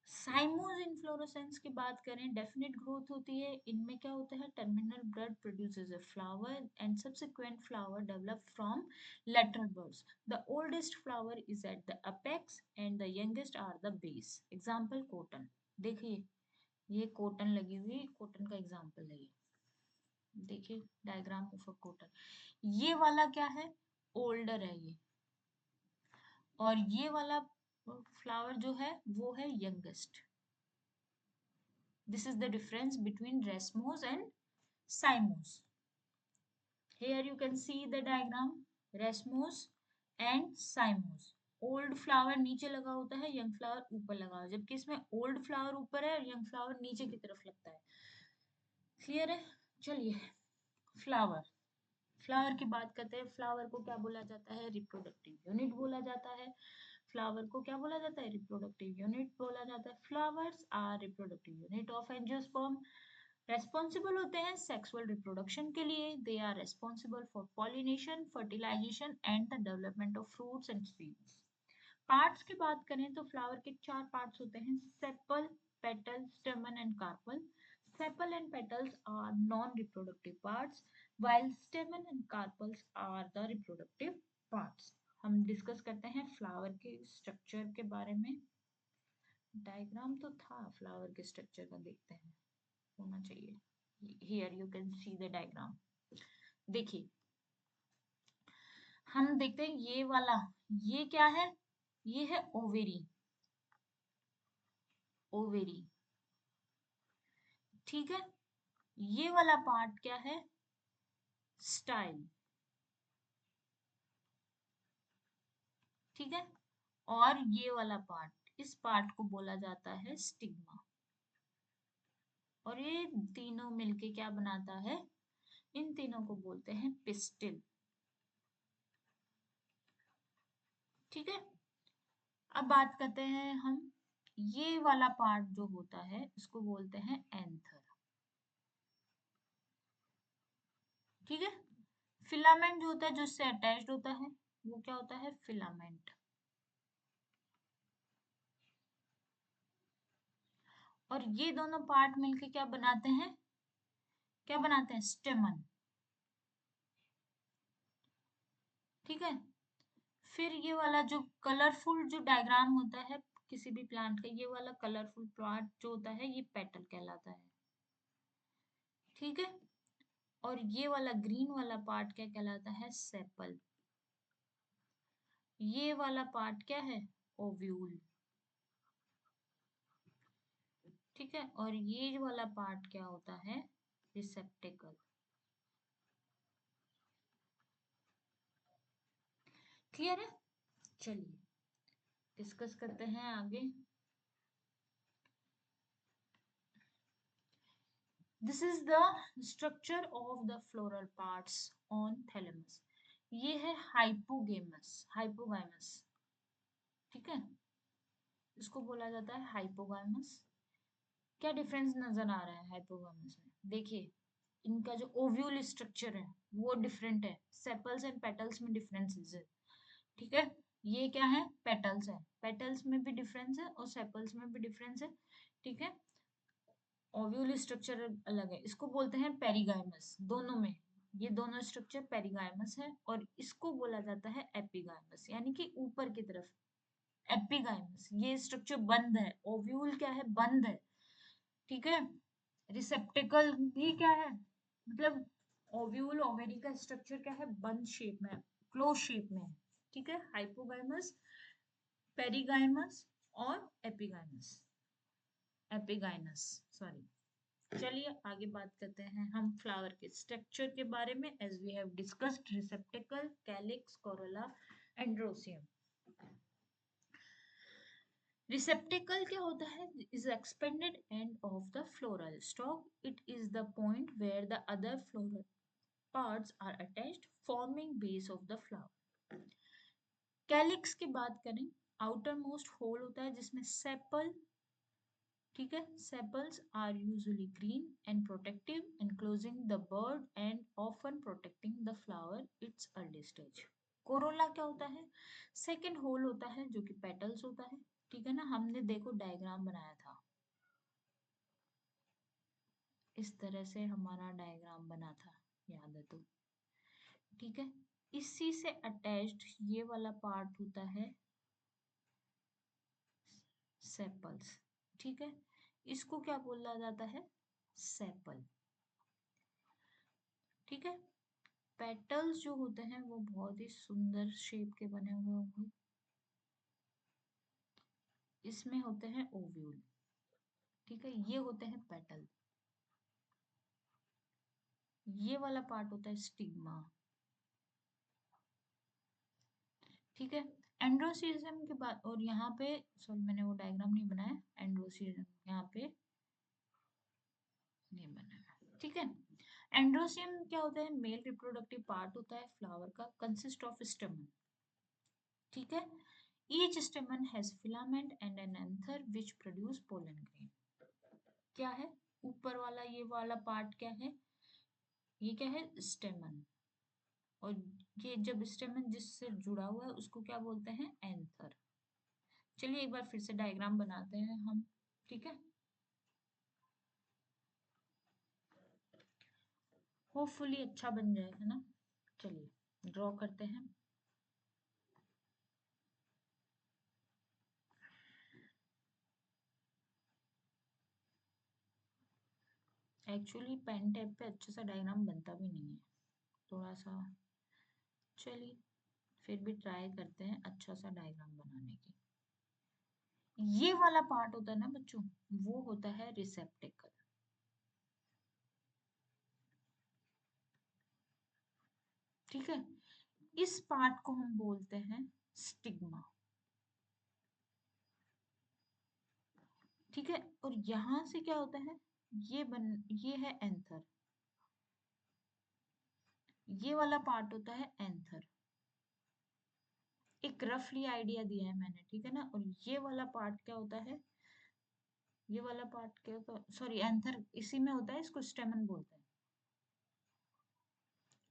साइमोज इनफ्लोरेसेंस की बात करें, डेफिनेट ग्रोथ होती है, इनमें क्या होता है, terminal bud produces a flower and subsequent flower develop from lateral buds. The oldest flower is at the apex and the youngest are the base, example cotton. देखिए ये कॉटन लगी हुई, कॉटन का एग्जांपल है ये, देखिए डायग्राम ऑफ अ कॉटन, ये वाला क्या है, ओल्डर है ये, और ये वाला फ्लावर जो है वो है youngest. This is the difference between racemose and cymose. Here you can see the diagram, racemose and cymose. Old flower नीचे लगा होता है, यंग फ्लावर ऊपर लगा होता है, जबकि इसमें ओल्ड फ्लावर ऊपर है और यंग फ्लावर नीचे की तरफ लगता है। क्लियर है? चलिए, फ्लावर। फ्लावर की बात करते हैं। फ्लावर को क्या बोला जाता है? रिप्रोडक्टिव यूनिट बोला जाता है। फ्लावर को क्या बोला जाता है? रिप्रोडक्टिव यूनिट बोला जाता है। Flowers are reproductive unit of angiosperm, responsible होते हैं सेक्सुअल रिप्रोडक्शन के लिए। They are responsible for pollination, fertilization and the development of fruits and seeds. Parts की बात करें तो फ्लावर के 4 पार्ट्स होते हैं: sepal, petal, stamen and carpel. Sepal and petals are non-reproductive parts, while stamen and carpels are the reproductive parts. हम discuss करते हैं फ्लावर के स्ट्रक्चर के बारे में। डायग्राम तो था फ्लावर के स्ट्रक्चर का, देखते हैं, होना चाहिए। Here you can see the diagram. देखिए, हम देखते हैं ये वाला, ये क्या है? ये है ओवेरी। ओवेरी, ठीक है। ये वाला पार्ट क्या है? स्टाइल, ठीक है। और ये वाला पार्ट, इस पार्ट को बोला जाता है स्टिग्मा। और ये तीनों मिलके क्या बनाता है? इन तीनों को बोलते हैं पिस्टिल, ठीक है। अब बात करते हैं हम, ये वाला पार्ट जो होता है इसको बोलते हैं एंथर, ठीक है। फिलामेंट जो होता है, जो इससे अटैच्ड होता है, वो क्या होता है? फिलामेंट। और ये दोनों पार्ट मिलके क्या बनाते हैं? क्या बनाते हैं? स्टेमन, ठीक है। फिर ये वाला जो कलरफुल जो डायग्राम होता है किसी भी प्लांट का, ये वाला कलरफुल पार्ट जो होता है ये पेटल कहलाता है, ठीक है। और ये वाला ग्रीन वाला पार्ट क्या कहलाता है? सेपल। ये वाला पार्ट क्या है? ओव्यूल, ठीक है। और ये वाला पार्ट क्या होता है? रिसेप्टेकल। क्लियर है? चलिए डिस्कस करते हैं आगे। This is the structure of the floral parts on thalamus. ये है हाइपोगेमस, हाइपोगाइमस, ठीक है। इसको बोला जाता है हाइपोगाइमस। क्या डिफरेंस नजर आ रहा है हाइपोगाइमस में? देखिए, इनका जो ओव्यूल स्ट्रक्चर है वो डिफरेंट है, सेपल्स एंड पेटल्स में डिफरेंसेस है, ठीक है। ये क्या है? पेटल्स है, पेटल्स में भी डिफरेंस है और सेपल्स में भी डिफरेंस है, ठीक है। ओव्यूल स्ट्रक्चर अलग है, इसको बोलते हैं पेरिगाइमस, दोनों में। ये दोनों स्ट्रक्चर पेरिगाइमस है और इसको बोला जाता है एपिगाइमस, यानी कि ऊपर की तरफ। एपिगाइमस, ये स्ट्रक्चर बंद है। ओव्यूल क्या है? बंद है, ठीक है। रिसेप्टिकल भी क्या है? मतलब ओव्यूल, ओवेरी का स्ट्रक्चर क्या है? बंद शेप में, क्लोज शेप में है, ठीक है। हाइपोगाइमस, पेरिगाइमस और एपिगाइमस, एपिगाइनस, सॉरी। चलिए आगे बात करते हैं हम फ्लावर के स्ट्रक्चर के बारे में। As we have discussed receptacle, calyx, corolla, androecium. Receptacle क्या होता है? Is expanded end of the floral stalk. It is the point where the other floral parts are attached, forming base of the flower. Calyx की बात करें, outer most whole होता है जिसमें sepal, ठीक है। Sepals are usually green and protective, enclosing the bud and often protecting the flower its early stage. Corolla क्या होता है? सेकेंड होल होता है जो कि पेटल्स होता है, ठीक है ना। हमने देखो डायग्राम बनाया था, इस तरह से हमारा डायग्राम बना था, याद है तो, ठीक है। इसी से अटैच्ड ये वाला पार्ट होता है सेपल्स, ठीक है। इसको क्या बोला जाता है? सेपल, ठीक है। पेटल्स जो होते हैं वो बहुत ही सुंदर शेप के बने हुए होंगे, इसमें होते हैं ओव्यूल, ठीक है। ये होते हैं पेटल, ये वाला पार्ट होता है स्टिग्मा, ठीक है। एंड्रोसिज्म के बाद, और यहाँ पे सॉरी मैंने वो डायग्राम नहीं बनाया, एंड्रोसिज्म यहाँ पे नहीं बनाया, ठीक है। एंड्रोसियम क्या होता है? मेल रिप्रोडक्टिव पार्ट होता है फ्लावर का, कंसिस्ट ऑफ स्टेमन, ठीक है। Each स्टेमन has filament and an anther which produce pollen grain. क्या है ऊपर वाला, ये वाला पार्ट क्या है? ये क्या है? स्टेमन। और ये जब स्टेमन जिससे जुड़ा हुआ है उसको क्या बोलते हैं? एंथर। चलिए एक बार फिर से डायग्राम बनाते हैं हम, ठीक है। होपफुली अच्छा बन जाएगा ना। चलिए ड्रॉ करते हैं। एक्चुअली पेन टैप पे अच्छा सा डायग्राम बनता भी नहीं है, थोड़ा सा। चलिए फिर भी ट्राई करते हैं अच्छा सा डायग्राम बनाने की। ये वाला पार्ट होता है ना बच्चों, वो होता है रिसेप्टेकल, ठीक है। इस पार्ट को हम बोलते हैं स्टिग्मा, ठीक है। और यहां से क्या होता है? ये है एंथर, ये वाला पार्ट होता है एंथर। एक रफली आइडिया दिया है मैंने, ठीक है ना। और ये वाला पार्ट क्या होता है? ये वाला पार्ट क्या होता है? सॉरी एंथर इसी में होता है, इसको स्टेमन बोलते हैं।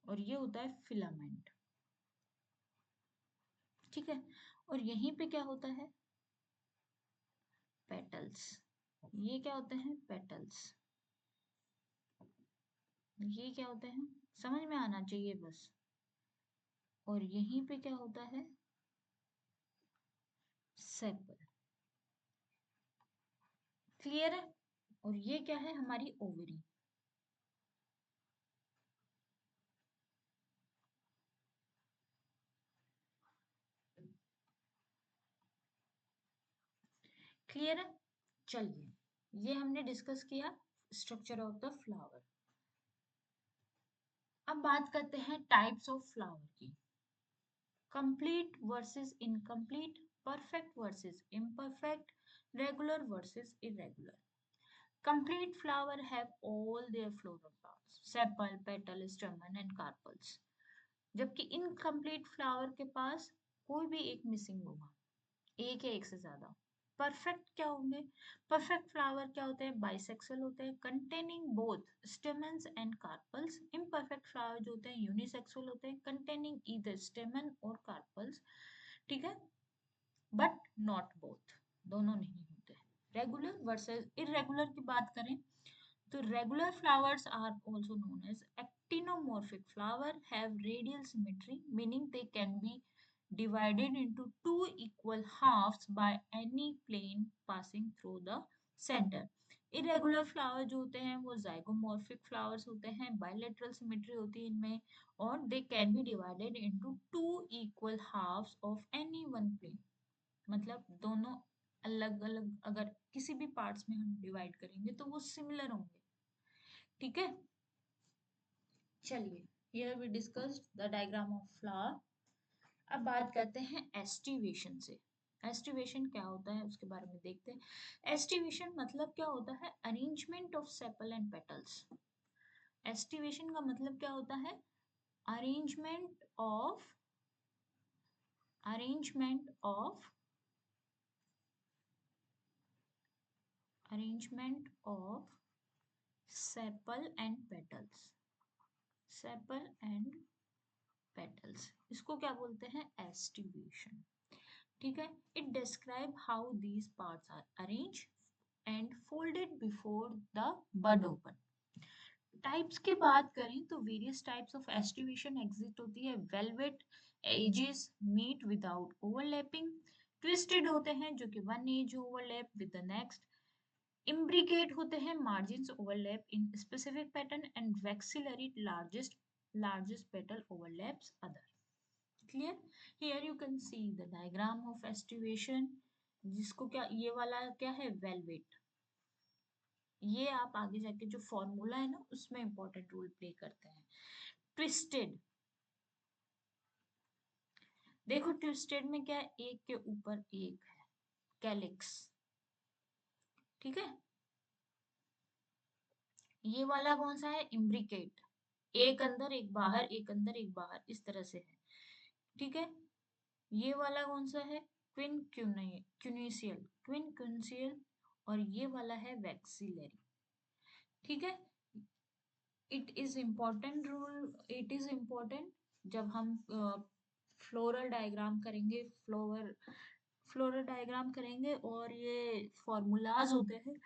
और ये होता है फिलामेंट, ठीक है। और यहीं पे क्या होता है? पेटल्स। ये क्या होते हैं? पेटल्स। ये क्या होते हैं? समझ में आना चाहिए बस। और यहीं पे क्या होता है? सेपल। क्लियर है? और ये क्या है? हमारी ओवरी। क्लियर है? चलिए ये हमने डिस्कस किया स्ट्रक्चर ऑफ द फ्लावर। अब बात करते हैं टाइप्स ऑफ फ्लावर की। Complete versus incomplete, perfect versus imperfect, regular versus irregular. Complete flower have all their floral parts, sepal, petal, stamen and carpels. जबकि इनकम्प्लीट फ्लावर के पास कोई भी एक मिसिंग होगा, एक या एक से ज्यादा। परफेक्ट क्या होंगे? परफेक्ट फ्लावर क्या होते हैं? बाइसेक्सुअल होते हैं, containing both stamens and carpals. Imperfect flower जो होते हैं यूनिसेक्सुअल होते हैं, कंटेनिंग ईदर स्टेमन और कार्पल्स, ठीक है, बट नॉट बोथ, दोनों नहीं होते। रेगुलर वर्सेस इरेगुलर की बात करें तो regular flowers are also known as actinomorphic flower, have radial symmetry, meaning they can be divided into two equal halves by any plane passing through the center. irregular flower जो होते हैं वो zygomorphic flowers होते हैं, bilateral symmetry होती है इनमें, और they can be divided into two equal halves of any one plane. मतलब दोनों अलग अलग अगर किसी भी पार्ट्स में हम डिवाइड करेंगे तो वो सिमिलर होंगे, ठीक है। चलिए here we discussed the diagram of flower. अब बात करते हैं एस्टिवेशन से। एस्टिवेशन क्या होता है उसके बारे में देखते हैं। एस्टिवेशन मतलब क्या होता है? Arrangement of sepal and petals. Aestivation का मतलब क्या होता है? Arrangement of arrangement of arrangement of sepal and petals, sepal and petals, इसको क्या बोलते हैं? एस्टिवेशन, ठीक है। It describe how these parts are arrange and folded before the bud open. Types की बात करें तो various types of aestivation exist होती है। Valvate edges meet without overlapping, twisted होते हैं जो कि one as overlap with the next, imbricate होते हैं margins overlap in specific pattern, and vexillary largest petal overlaps other. Clear? Here you can see the diagram of estivation, जिसको क्या ये वाला क्या है? वेलवेट। ये आप आगे जाके जो फॉर्मूला है ना उसमें इंपॉर्टेंट रोल प्ले करते हैं। ट्विस्टेड, देखो ट्विस्टेड में क्या है, एक के ऊपर एक है, कैलिक्स। ठीक है, ये वाला कौन सा है, इम्ब्रिकेट, एक अंदर एक बाहर, एक अंदर एक बाहर, इस तरह से है। ठीक है, ये वाला कौन सा है, क्विनक्यूनेशियल, क्विनक्यूनेशियल, और ये वाला है वैक्सिलरी। ठीक है, it is important rule, it is important जब हम फ्लोरल डायग्राम करेंगे, फ्लोरल डायग्राम करेंगे और ये फॉर्मूलाज होते हैं,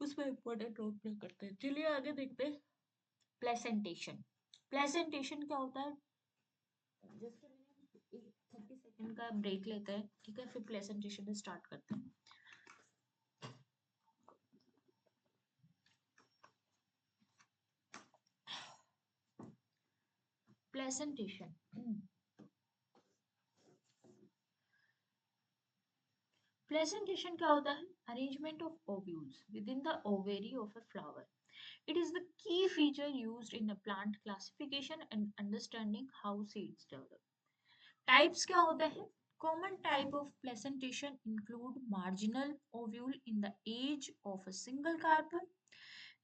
उसमें इम्पोर्टेंट रोल प्ले करते हैं। चलिए आगे देखते हैं, प्लेसेंटेशन। प्लेसेंटेशन क्या होता है, जस्ट 30 सेकंड का ब्रेक लेते हैं, ठीक है, फिर प्लेसेंटेशन स्टार्ट करते हैं। प्लेसेंटेशन, प्लेसेंटेशन क्या होता है, arrangement of ovules with in the ovary of a flower. It is the key feature used in the plant classification and understanding how seeds develop. Types क्या होते हैं? Common type of placentation include marginal ovule in the age of a single carpel,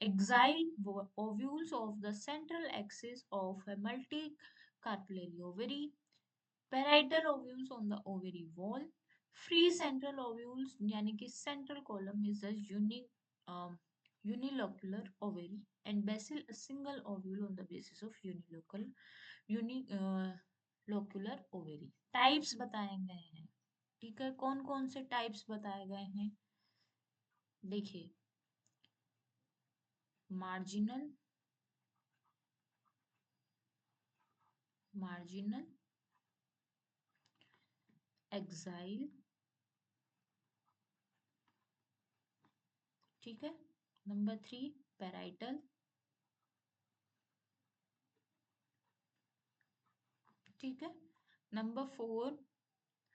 axial ovules of the central axis of a multicarpellary ovary, parietal ovules on the ovary wall, free central ovules यानी कि central column is a unilocular ovary, and basal a single ovule on the basis of unilocular ovary. Types बताए गए हैं, ठीक है, कौन कौन से टाइप्स बताए गए हैं, देखिए, मार्जिनल, मार्जिनल, एक्साइल, ठीक है, नंबर 3 पैराइटल, ठीक है, number 4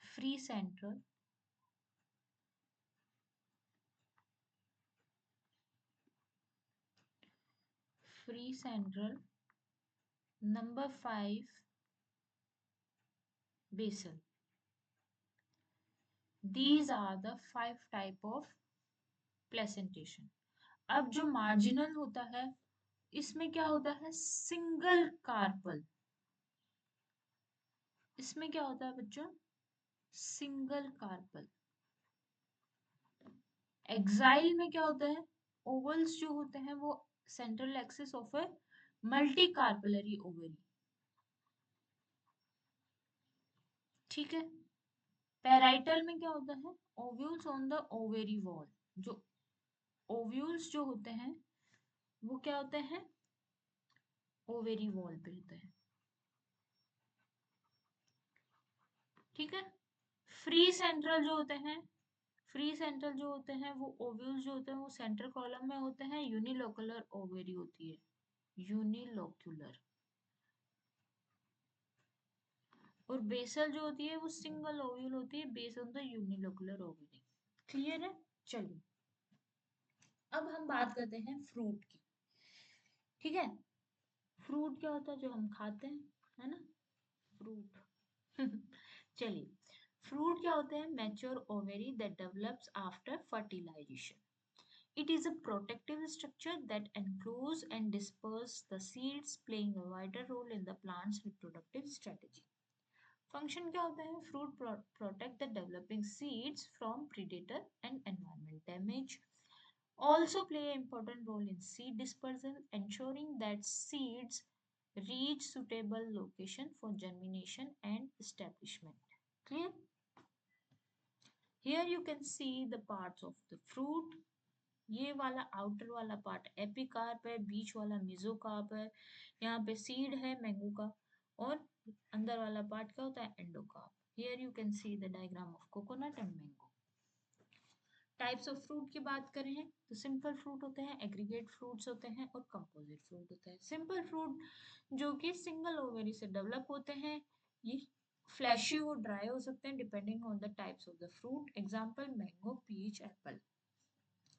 free central, free central, number 5 basal. These are the 5 type of placentation. अब जो मार्जिनल होता है, इसमें क्या होता है, सिंगल कार्पल, इसमें क्या होता है बच्चों, सिंगल कार्पल। एक्साइल में क्या होता है, ओवल्स जो होते हैं वो central axis of a multi carpellary ovary. ठीक है, पैराइटल में क्या होता है, ovules on the ovary wall, जो ओव्यूल्स जो होते हैं वो क्या होते हैं, ओवेरी वॉल पे होते हैं। ठीक है, फ्री सेंट्रल जो होते हैं, फ्री सेंट्रल जो होते हैं वो ओव्यूल्स जो होते हैं वो सेंट्रल कॉलम में होते हैं, यूनिलोकुलर ओवेरी होती है, यूनिलोक्यूलर। और बेसल जो होती है वो सिंगल ओव्यूल होती है, base on the unilocular ovary. Clear है, चलिए अब हम बात करते हैं फ्रूट की। ठीक है, फ्रूट क्या होता है, जो हम खाते हैं, है ना, फ्रूट। चलिए, फ्रूट क्या होते हैं, mature ovary that develops after fertilization. It is a protective structure that enclose and disperse the seeds, playing a vital role in the plant's reproductive strategy. Function क्या होता है, fruit protect the developing seeds from predator and environment damage. Also play an important role in seed dispersal, ensuring that seeds reach suitable location for germination and establishment. Clear? Here you can see the parts of the fruit. ये वाला outer वाला part epicarp है, बीच वाला mesocarp है, यहाँ पे seed है mango का, और अंदर वाला पार्ट क्या होता है, endocarp. Here you can see the diagram of coconut and mango. Types of fruit की बात करें तो सिंपल फ्रूट होते हैं, एग्रीगेट फ्रूट्स होते हैं, और कंपोजिट फ्रूट होते हैं। सिंपल फ्रूट जो कि सिंगल ओवेरी से डेवलप होते हैं, ये फ्लैशी और ड्राई हो सकते हैं depending on the types of the fruit. Example mango, peach, apple.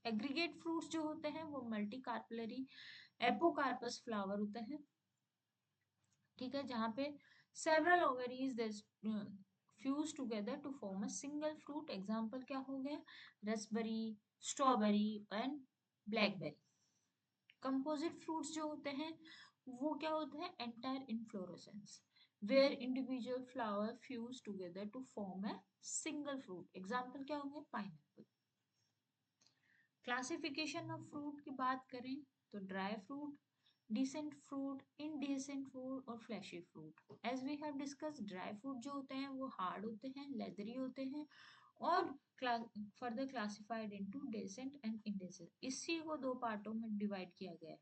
Aggregate fruits जो होते हैं वो मल्टी कार्पलरी एपोकार्पस फ्लावर होते हैं, ठीक है, जहाँ पे several ovaries, fuse together to form a single fruit. Example क्या हो गया? Raspberry, strawberry and blackberry. Composite fruits जो होते हैं वो क्या होते हैं? Entire inflorescence where individual flower fuse together to form a single fruit. Example क्या होंगे? Pineapple. क्लासिफिकेशन ऑफ फ्रूट की बात करें तो dry fruit, dehiscent fruit, indehiscent fruit और fleshy fruit. As we have discuss, dry fruit जो होते हैं वो हार्ड होते हैं, लेदरी होते हैं और further classified into dehiscent and indehiscent. इसी को दो पार्टों में डिवाइड किया गया है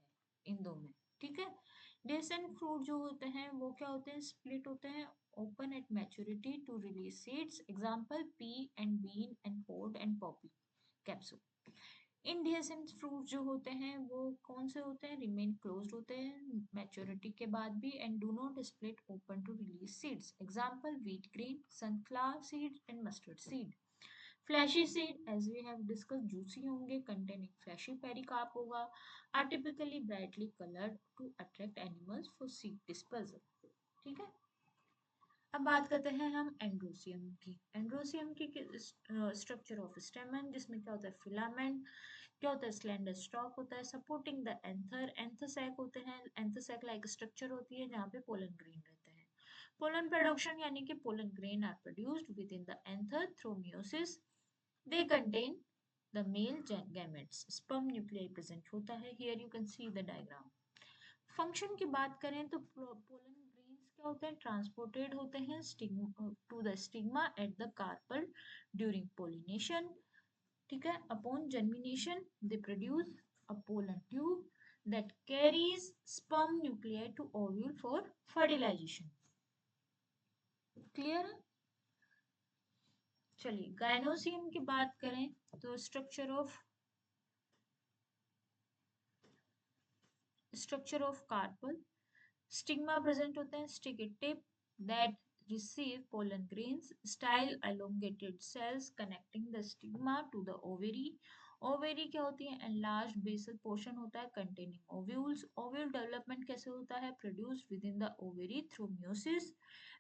इन दो में. ठीक है. डिसेंट फ्रूट जो होते हैं वो क्या होते हैं? स्प्लिट होते हैं, open at maturity to release seeds. Example pea and bean and pod and poppy capsule. Indehiscent fruit जो होते हैं वो कौन से होते हैं? रिमेन क्लोज्ड होते हैं मैच्योरिटी के बाद भी and do not split open to release seeds. Example wheat grain, sunflower seed and mustard seed. Fleshy seed as we have discuss juicy होंगे, कंटेनिंग फ्लैशी पेरिकार्प होगा, are typically brightly coloured to attract animals for seed dispersal. ठीक है. अब बात करते हैं हम androecium की. एंड्रोसियम की स्ट्रक्चर ऑफ स्टेमन, जिसमें क्या होता है? फिलामेंट. क्या होता है? स्लेंडर स्टॉक होता है सपोर्टिंग द एंथर. एंथोसैक होते हैं, एंथोसैक लाइक स्ट्रक्चर होती है जहाँ पे पोलन ग्रेन रहते हैं. पोलन प्रोडक्शन यानी कि pollen grain are produced within the anther through meiosis. They contain the male gametes. Sperm nuclei present होता है. Here you can see the diagram. Function की बात करें तो पोलन ग्रेन्स क्या होते हैं? ट्रांसपोर्टेड होते हैं to the stigma at the carpel during pollination. ठीक है. Upon germination they produce a pollen tube that carries sperm nuclei to ovule for fertilization. Clear है? चलिए गाइनोसियम की बात करें तो structure of carpel. Stigma present होते हैं, sticky tip that receive pollen grains, style elongated cells connecting the stigma to the ovary. Ovary क्या होती है? enlarged basal portion होता है containing ovules. ovule development कैसे होता है? produced within the ovary through meiosis.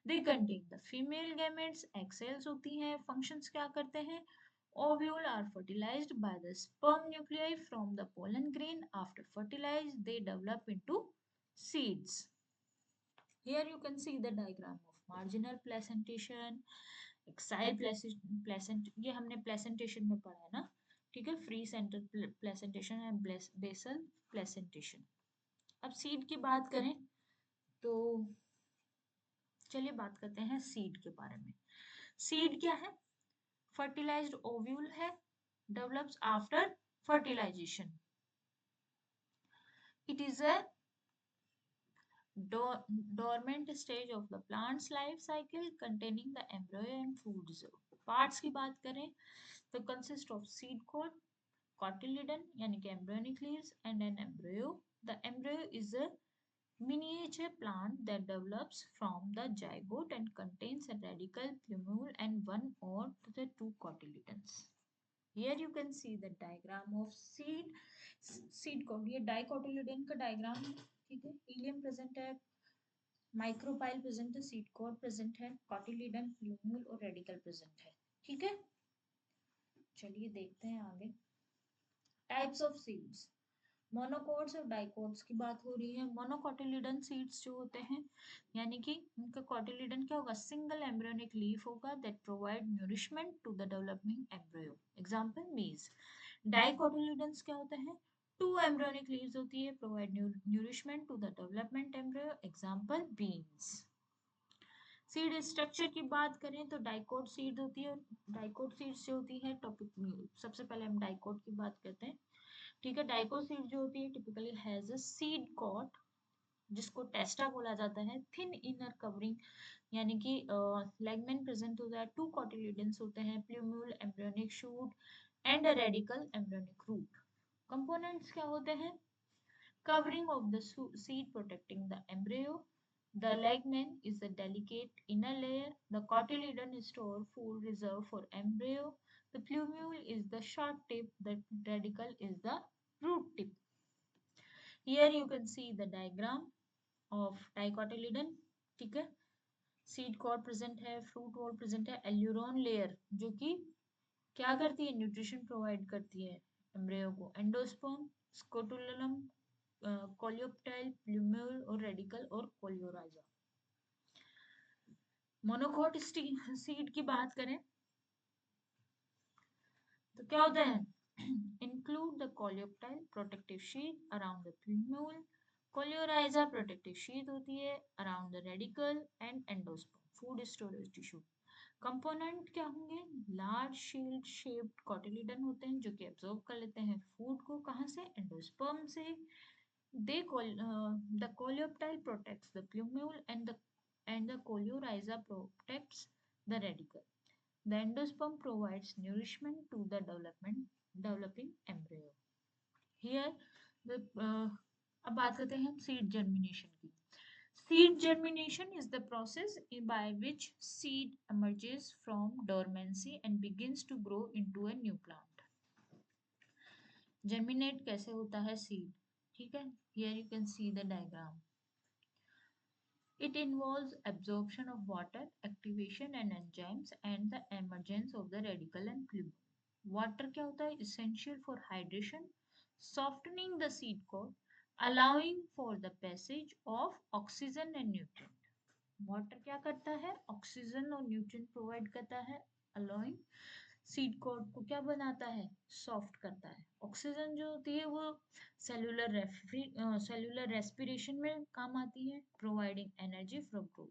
they contain the female gametes. egg cells होती हैं. functions क्या करते हैं? Ovule are fertilized by the sperm nuclei from the pollen grain. After fertilized, they develop into seeds. Here you can see the diagram of marginal placentation, exile placent. ये हमने placentation में पढ़ा है ना. ठीक है. Free centre placentation and basal placentation. अब seed की बात करें तो चलिए बात करते हैं सीड के बारे में. सीड क्या है? फर्टिलाइज्ड ओव्यूल है, develops after fertilization. It is a dormant stage of the plant's life cycle containing the embryo and food reserve. Parts की बात करें तो consist of seed coat, cotyledon यानी कि embryonic leaves and an embryo. The embryo is a miniature plant that develops from the zygote and contains a radical plumule and one or the two cotyledons. Here you can see the diagram of seed coat. ये dicotyledon का diagram है. ठीक है. Ilium present है, micropyle present है, seed code present है, cotyledon, plumule और radical present है. ठीक है. चलिए देखते हैं आगे. Types of seeds. मोनोकोट्स और डाइकोट्स की बात हो रही है. मोनोकोटिलीडन सीड्स जो होते हैं यानी कि उनका कोटिलीडन क्या होगा? सिंगल एम्ब्रियोनिक लीफ होगा that provide nourishment to the developing embryo. Example maize. Dicotyledons क्या होते हैं? टू एम्ब्रियोनिक लीव्स होती है, provide nourishment to the development embryo. Example beans. Seed structure की बात करें तो डाइकोट सीड होती है. डाइकोट सीड्स जो होती है टॉपिक, सबसे पहले हम डाइकोट की बात करते हैं. ठीक है. डाइकोट सीड जो होती है typically has a seed coat जिसको टेस्टा बोला जाता है. थिन इनर कवरिंग यानी कि लेगमेंट प्रेजेंट होता है. टू कॉटिलीडन्स होते हैं, plumule, embryonic shoot and a radicle embryonic root. Components क्या होते हैं? Covering of the seed protecting the embryo. The legmen is a delicate inner layer. The cotyledon store food reserve for embryo. The plumule is the short tip. The radical is the root tip. Here you can see the diagram of dicotyledon. ठीक है. Seed cord present है, fruit wall present है, aleurone layer जो कि क्या करती है, nutrition provide करती है एम्ब्रियो को, एंडोस्पर्म, स्कोटुलम, कोलियोप्टाइल, प्लूम्यूल और रेडिकल और कोलियोराइजा। मोनोकोट सीड की बात करें तो क्या होता है, include the coleoptile protective sheath around the plumule, coleorhiza protective sheath होती है around the radical and endosperm food storage tissue. Component क्या होंगे, लार्ज शील्ड शेप्ड कोटिलीडन होते हैं जो कि एब्जॉर्ब कर लेते हैं फूड को, कहाँ से, एंडोस्पर्म से। They the coleoptile protects the plumule and the coleorhiza protects the radical. The endosperm provides nourishment to the developing embryo. Here, the अब बात करते हैं हम seed germination की। Seed germination is the process by which seed emerges from dormancy and begins to grow into a new plant. Germinate कैसे होता है seed, ठीक है? Here you can see the diagram. It involves absorption of water, activation and enzymes, and the emergence of the radical and plumule. Water क्या होता है? Essential for hydration, softening the seed coat, allowing for the passage of oxygen and nutrient. Water क्या करता है? Oxygen और nutrient provide करता है, allowing seed code को क्या बनाता है, सॉफ्ट करता है। ऑक्सीजन जो होती है वो सेलुलर रेस्पिरेशन में काम आती है, providing energy for growth.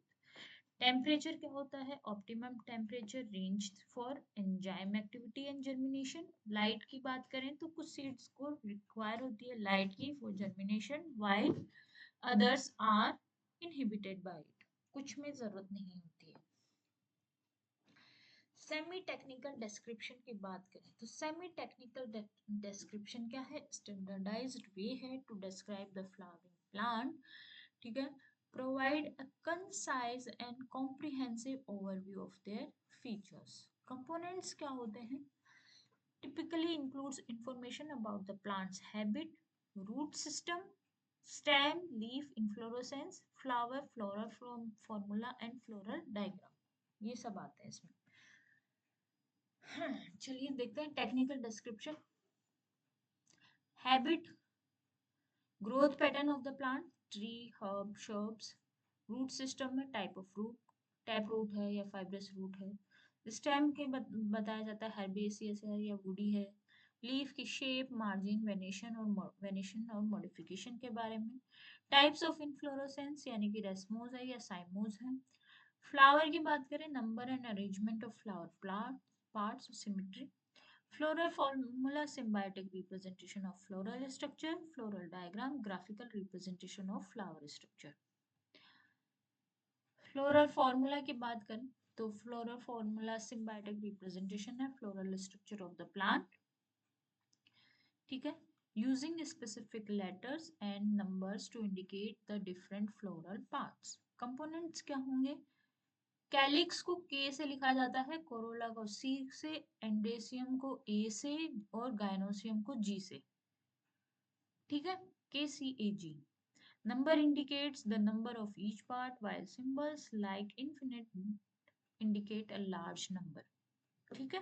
Temperature क्या होता है, optimum temperature range for enzyme activity and germination. Light की बात करें तो कुछ सीड्स को रिक्वायर होती है लाइट की for germination, while others are inhibited by it, कुछ में जरूरत नहीं होती है। सेमी टेक्निकल डिस्क्रिप्शन की बात करें तो सेमी टेक्निकल डिस्क्रिप्शन क्या है, स्टैंडर्डाइज्ड वे है to describe the flowering plant, ठीक है, provide a concise and comprehensive overview of their features. Components क्या होते हैं, typically includes information about the plant's habit, root system, stem, leaf, inflorescence, flower, floral formula and floral diagram, ये सब आते हैं इसमें। हाँ, चलिए देखते हैं technical description. Habit, growth pattern of the plant, tree, herb, shrubs. Root system में type of root, tap root है या फाइब्रस रूट है। स्टेम के बताया जाता है हर्बेसियस है या वुडी है। लीफ की शेप, मार्जिन, वेनेशन और मॉडिफिकेशन के बारे में। टाइप्स ऑफ इनफ्लोरेसेंस यानी कि रेसमोज है या साइमोज है। फ्लावर की बात करें, number and arrangement of flower plant parts, symmetry. Floral formula, symbiotic representation of floral structure. Floral diagram, graphical representation of flower structure. Floral formula की बात करें तो floral formula symbiotic representation है floral structure of the plant, ठीक है, using specific letters and numbers to indicate the different floral parts. Components क्या होंगे, calyx को के से लिखा जाता है, कोरोला को सी से, एंडेसियम को ए से और गायनोसियम को जी से, ठीक है, K C A G. Number indicates the number of each part while symbols like infinite indicate a large number, ठीक है।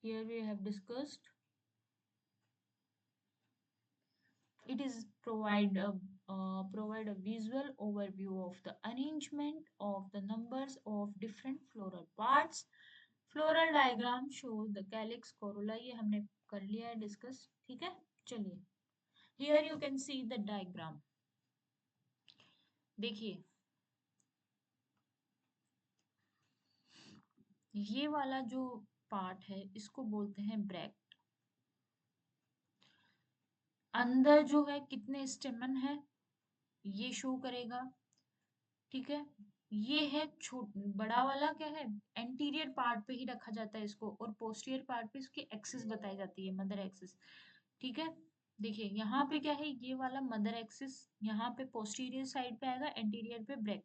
Here we have discussed it is provide a visual overview of the arrangement of the numbers of different floral parts. Floral diagram show the calyx, Corolla, ये हमने कर लिया है discuss, ठीक है। चलिए, here you can see the diagram, देखिए ये वाला जो पार्ट है इसको बोलते हैं ब्रैक्ट। अंदर जो है कितने स्टेमन है ये शो करेगा, ठीक है। ये है छोट बड़ा वाला क्या है, एंटीरियर पार्ट पे ही रखा जाता है इसको, और पोस्टीरियर पार्ट पे इसकी एक्सिस बताई जाती है, मदर एक्सिस, ठीक है। देखिए यहाँ पे क्या है, ये वाला मदर एक्सिस यहाँ पे पोस्टीरियर साइड पे आएगा, एंटीरियर पे ब्रैक,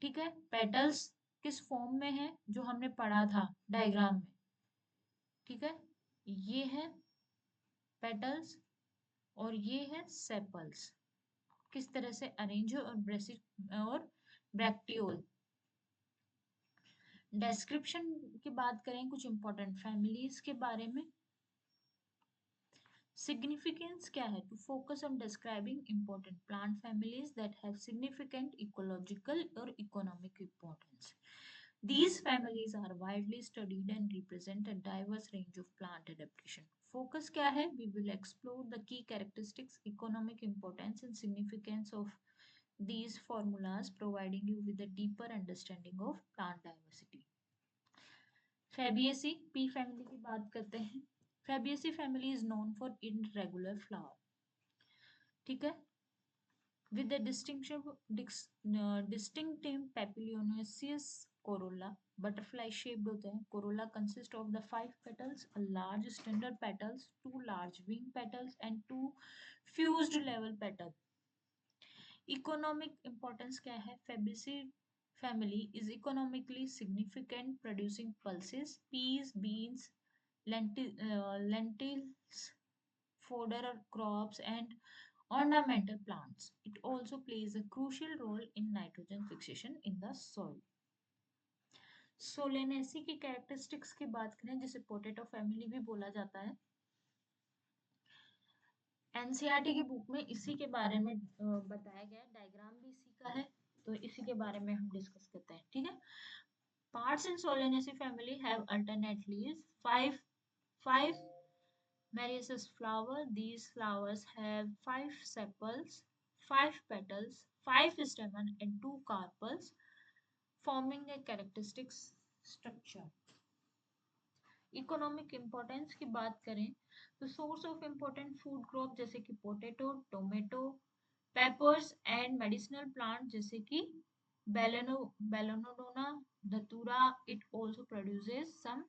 ठीक है। पेटल्स किस फॉर्म में है जो हमने पढ़ा था डायग्राम में, ठीक है, ये है पेटल्स और ये है सेपल्स, किस तरह से अरेंज और और ब्रैक्टियोल। डिस्क्रिप्शन की बात करें कुछ इंपॉर्टेंट फैमिलीज के बारे में। सिग्निफिकेंस क्या है? To focus on describing important plant families that have significant ecological और economic importance. These families are widely studied and represent a diverse range of plant adaptation. Focus क्या है? We will explore the key characteristics, economic importance and significance of these formulas, providing you with a deeper understanding of plant diversity. Fabaceae, pea family की बात करते हैं। Fabaceae family is known for irregular flower, ठीक है, with a distinctive papilionaceous corolla, butterfly shaped होते हैं। Corolla consists of the 5 petals, a large standard petals, 2 large wing petals and 2 fused level petals. Economic importance क्या है? Fabaceae family is economically significant, producing pulses, peas, beans, lentils, fodder crops and ornamental plants. It also plays a crucial role in nitrogen fixation in the soil. Solanaceae की characteristics की बात करें, जिसे potato family भी बोला जाता है। NCERT की बुक में इसी के बारे में बताया गया है, डायग्राम भी इसी का है, तो इसी के बारे में हम डिस्कस करते हैं, ठीक है। Parts in Solanaceae family have alternate leaves, five Mariaceous flower. These flowers have 5 sepals, 5 petals, 5 stamens, and 2 carpels, forming a characteristic structure. Economic importance की बात करें तो source of important food crop जैसे कि potato, tomato, peppers and medicinal plant जैसे कि belladonna, datura. It also produces some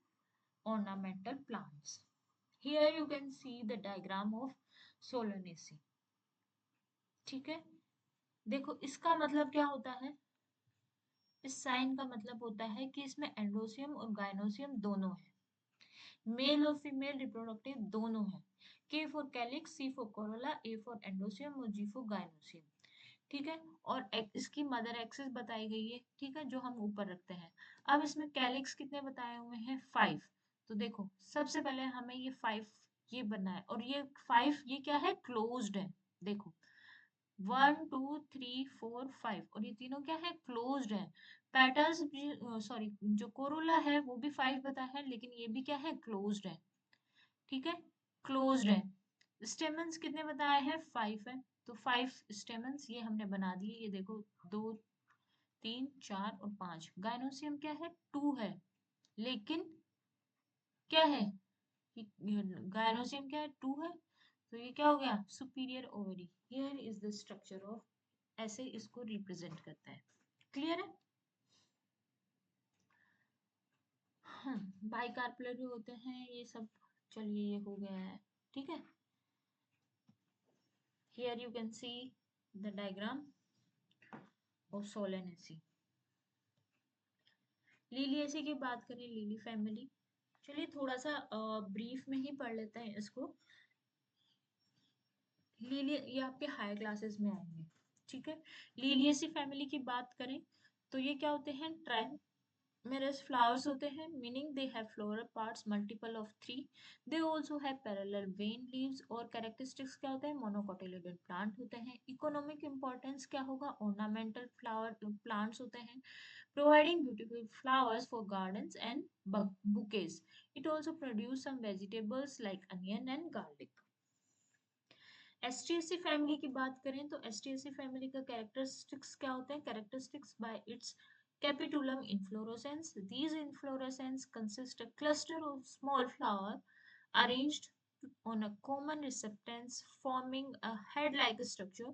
ornamental plants. Here you can see the diagram of Solanaceae. ठीक है, देखो इसका मतलब क्या होता है? इस साइन का मतलब होता है कि इसमें एंडोसियम और गाइनोसियम दोनों है, मेल और फीमेल रिप्रोडक्टिव दोनों है। K for calyx, C for corolla, A for androecium और जी फॉर गाइनोसियम, ठीक है। और इसकी मदर एक्सिस बताई गई है, ठीक है, जो हम ऊपर रखते हैं। अब इसमें कैलिक्स कितने बताए हुए हैं? 5। तो देखो सबसे पहले हमें ये 5 ये बनना है, और ये 5 ये क्या है? क्लोज्ड है। देखो 1 2 3 4 5, और ये तीनों क्या है? क्लोज्ड है। पेटल्स सॉरी, जो कोरोला है वो भी 5 बताया है, लेकिन ये भी क्या है? क्लोज्ड है, ठीक है, क्लोज्ड है। स्टेमन्स कितने बताए हैं? 5 है, तो 5 स्टेमन्स ये हमने बना दिए। ये देखो 2 3 4 और 5। गाइनोसियम क्या है? 2 है, लेकिन क्या है? गायनोसियम क्या है? 2 है, तो ये क्या हो गया? Superior ovary. Here is the structure of, ऐसे इसको रिप्रेजेंट करता है। क्लियर है? बाइकार्पेलरी होते हैं ये सब। चलिए ये हो गया है, ठीक है। Here you can see the diagram of Solanaceae. Liliaceae की बात करें, लिली फैमिली। चलिए थोड़ा सा ब्रीफ में ही पढ़ लेते हैं इसको। लिली ये आपके हायर क्लासेस में आएंगे, ठीक है। लिलिएसी फैमिली की बात करें तो ये क्या होते हैं? trimerous flowers होते हैं, meaning they have floral parts multiple of 3. They also have parallel vein leaves, और characteristics क्या होते हैं? monocotyledon plant होते हैं। Economic importance क्या होगा? ornamental flower plants होते हैं, providing beautiful flowers for gardens and bouquets. It also produce some vegetables like onion and garlic. Asteraceae family की बात करें तो एसटीएसी फैमिली का कैरेक्टरिस्टिक्स क्या होते हैं? Characteristics bye it's capitulum inflorescence. These inflorescence consist a cluster of small flower arranged on a common receptance, forming a head-like structure.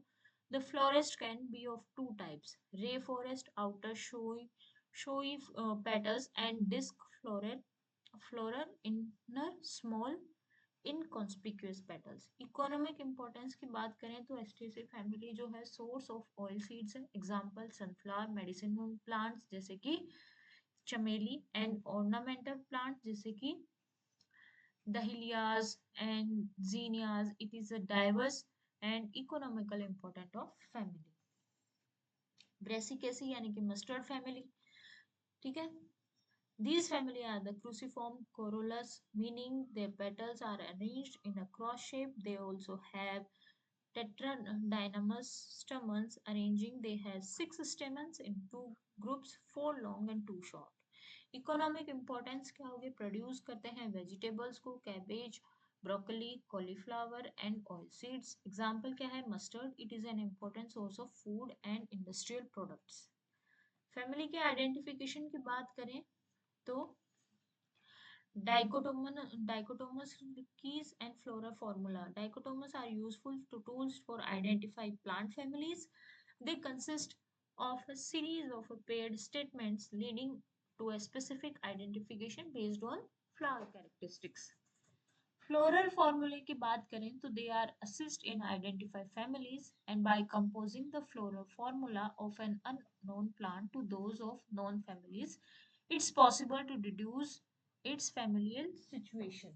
The florist can be of two types: ray forest, outer showy petals, and disc floral inner small inconspicuous petals. Economic importance की बात करें तो Asteraceae family जो है source of oil seeds है। Example sunflower, medicinal plants जैसे कि चमेली, एंड ऑर्नामेंटल प्लांट जैसे कि dahlias and zinnias. It is a diverse and economical important of family. Brassicaceae यानी कि मस्टर्ड फैमिली, ठीक है। These family are the cruciform corollus, meaning their petals are arranged in a cross shape. They also have tetradynamous stamens, arranging they have six stamens in two groups, four long and two short. Economic importance क्या होगी? Produce करते हैं vegetables को, cabbage, broccoli, cauliflower and oil seeds. Example क्या है? Mustard, it is an important source of food and industrial products. Family के identification की बात करें तो dichotomous keys and flora formula. Dichotomous are useful to tools for identify plant families. They consist of a series of paired statements leading to a specific identification based on flower characteristics. Floral formulae की बात करें तो they are assist in identify families and by composing the floral formula of an unknown plant to those of known families, it's possible to deduce its familial situation.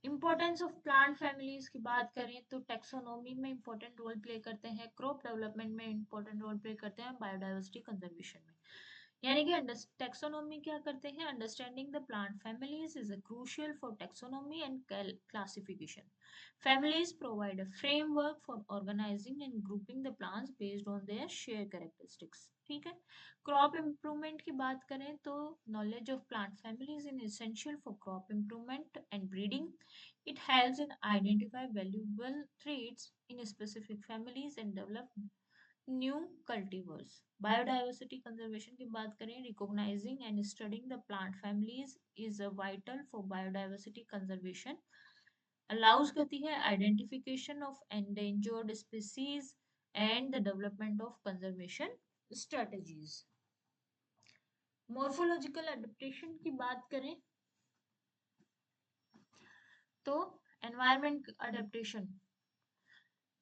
Importance of plant families की बात करें तो taxonomy में important role play करते हैं, crop development में important role play करते हैं, बायोडाइवर्सिटी कंजर्वेशन में। यानी कि टेक्सोनोमी क्या करते हैं? Understanding the plant families is crucial for taxonomy and classification. Families provide a framework for organizing and grouping the plants based on their share characteristics, ठीक है। क्रॉप इम्प्रूवमेंट की बात करें तो knowledge of plant families is essential for crop improvement and breeding. It helps in identify valuable traits in specific families and develop new cultivars. Biodiversity conservation की बात करें, recognizing and studying the plant families is vital for biodiversity conservation. Allows करती है identification of endangered species and the development of conservation strategies. Morphological adaptation की बात करें तो environment adaptation,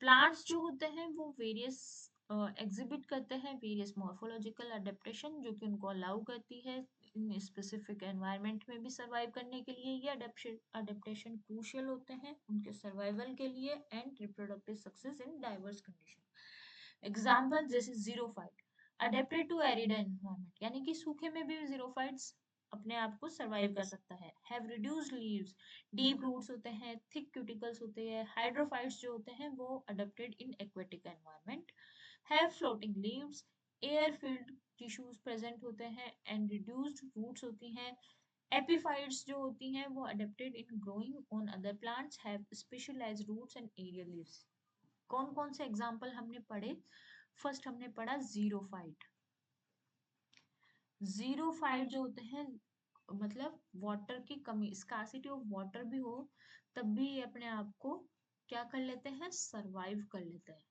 plants जो होते हैं वो वेरियस एग्जिबिट करते हैं वेरियस मॉर्फोलॉजिकल अडेप्टेशन, जो कि उनको अलाउ करती है इन स्पेसिफिक एनवायरमेंट में भी सर्वाइव करने के लिए। ये अडेप्टेशन क्रूशियल होते हैं उनके सर्वाइवल के लिए and reproductive success in diverse condition. Example जैसे xerophyte, adapted to arid environment, यानी कि सूखे में भी जीरोफाइट्स अपने आप को सर्वाइव कर सकता है। Have reduced leaves, deep roots होते हैं, थिक क्यूटिकल्स होते हैं। हाइड्रोफाइट्स जो होते हैं वो adapted in aquatic environment. Have floating leaves, air filled tissues present होते हैं एंड रिड्यूस्ड रूट्स होती हैं। एपीफाइट्स जो होती हैं वो adapted in growing on other plants, have specialized roots and aerial leaves. कौन कौन से एग्जांपल हमने पढ़े? फर्स्ट हमने पढ़ा जीरोफाइट। जीरोफाइट जो होते हैं मतलब वाटर की कमी, स्कार्सिटी ऑफ वाटर भी हो तब भी ये अपने आप को क्या कर लेते हैं? सरवाइव कर लेते हैं,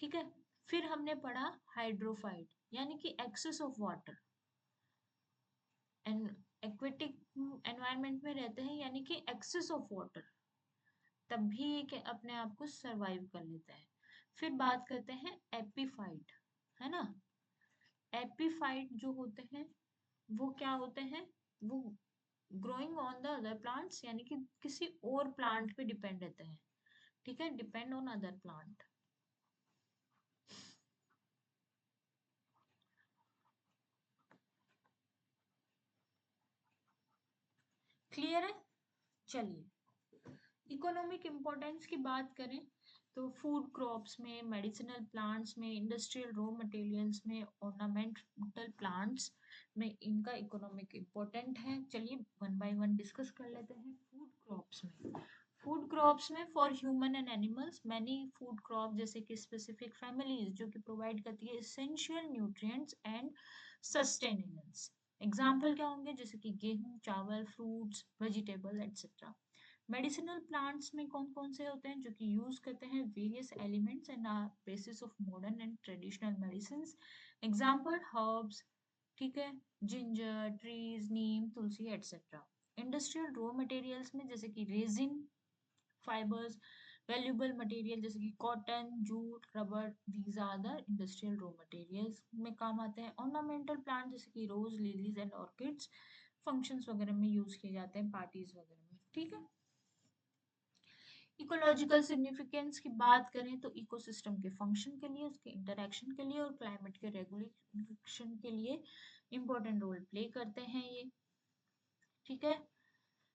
ठीक है। फिर हमने पढ़ा हाइड्रोफाइट, यानी कि excess of water and aquatic environment में रहते हैं, यानी कि एक्सेस ऑफ वाटर, तब भी ये अपने आप को सरवाइव कर लेता है। फिर बात करते हैं एपीफाइट, है ना। एपीफाइट जो होते हैं वो क्या होते हैं? वो growing on the other plants, यानी कि किसी और प्लांट पे डिपेंड रहते हैं, ठीक है, depend on other plant. Clear है? चलिए, इकोनॉमिक इम्पोर्टेंस की बात करें तो फूड क्रॉप्स में, मेडिसिनल प्लांट्स में, इंडस्ट्रियल रॉ मटेरियल्स में, ऑर्नामेंटल प्लांट्स में इनका इकोनॉमिक इम्पोर्टेंट है। चलिए वन बाय वन डिस्कस कर लेते हैं। फूड क्रॉप्स में, फूड क्रॉप्स में for human and animals many food crop जैसे कि स्पेसिफिक फैमिलीज जो कि प्रोवाइड करती है essential nutrients and sustenance. Example क्या होंगे? जैसे कि गेहूं, चावल, fruits, vegetable etcetera. Medicinal plants में कौन कौन से होते हैं? जो कि यूज करते हैं various elements and are basis of modern and traditional medicine. Example herbs, ठीक है, ginger, trees, neem, tulsi etcetera. Industrial raw materials में जैसे कि रेजिन, फाइबर्स, वैल्यूबल मटेरियल जैसे कि cotton, jute, rubber, these are the industrial raw materials में काम आते हैं। ऑर्नामेंटल प्लांट जैसे कि rose, lilies and orchids functions वगैरह में यूज किए जाते हैं, पार्टीज वगैरह में, ठीक है। इकोलॉजिकल सिग्निफिकेंस की बात करें तो इकोसिस्टम के फंक्शन के लिए, उसके इंटरैक्शन के लिए और क्लाइमेट के रेगुलेशन के लिए इंपॉर्टेंट रोल प्ले करते हैं ये। ठीक है।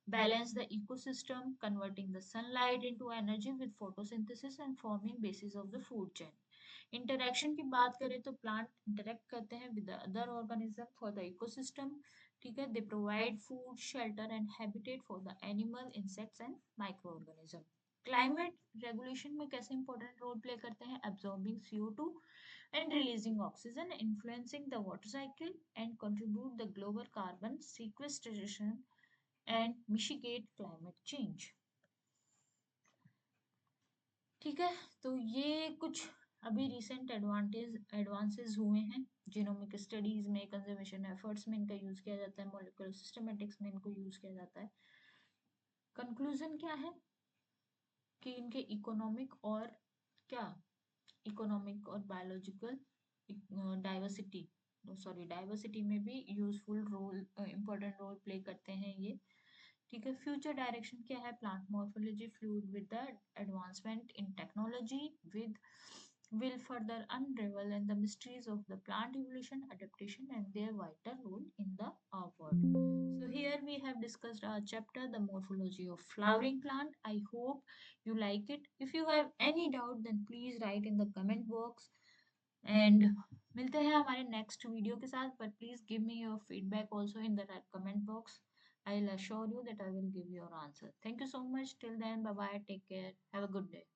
Balance the ecosystem, converting the sunlight into energy with photosynthesis and forming basis of the food chain. Interaction की बात करें तो plant interact करते हैं with the other organism for the ecosystem. ठीक है, they provide food, shelter and habitat for the animal, insects and microorganism. Climate regulation में कैसे important role play करते हैं? Absorbing CO2 and releasing oxygen, influencing the water cycle and contribute the global carbon sequestration and mitigate climate change. ठीक है, तो ये कुछ अभी रिसेंट एडवांसेस हुए हैं। जीनोमिक स्टडीज में, कंजर्वेशन एफर्ट्स में इनका यूज किया जाता है, मॉलिक्यूलर सिस्टमेटिक्स में इनको यूज किया जाता है। कंक्लूजन क्या है कि इनके इकोनॉमिक और बायोलॉजिकल डाइवर्सिटी डाइवर्सिटी में भी useful role, important role play करते हैं ये। ठीक है। फ्यूचर डायरेक्शन क्या है? Plant morphology fluid with the advancement in technology with will further unravel and the mysteries of the plant evolution, adaptation and their vital role in the our world. So here we have discussed our chapter, the morphology of flowering plant. I hope you like it. If you have any doubt then please write in the comment box, and मिलते हैं हमारे next video के साथ, but please give me your feedback also in the comment box. I'll assure you that I will give your answer. Thank you so much. Till then, bye bye. Take care. Have a good day.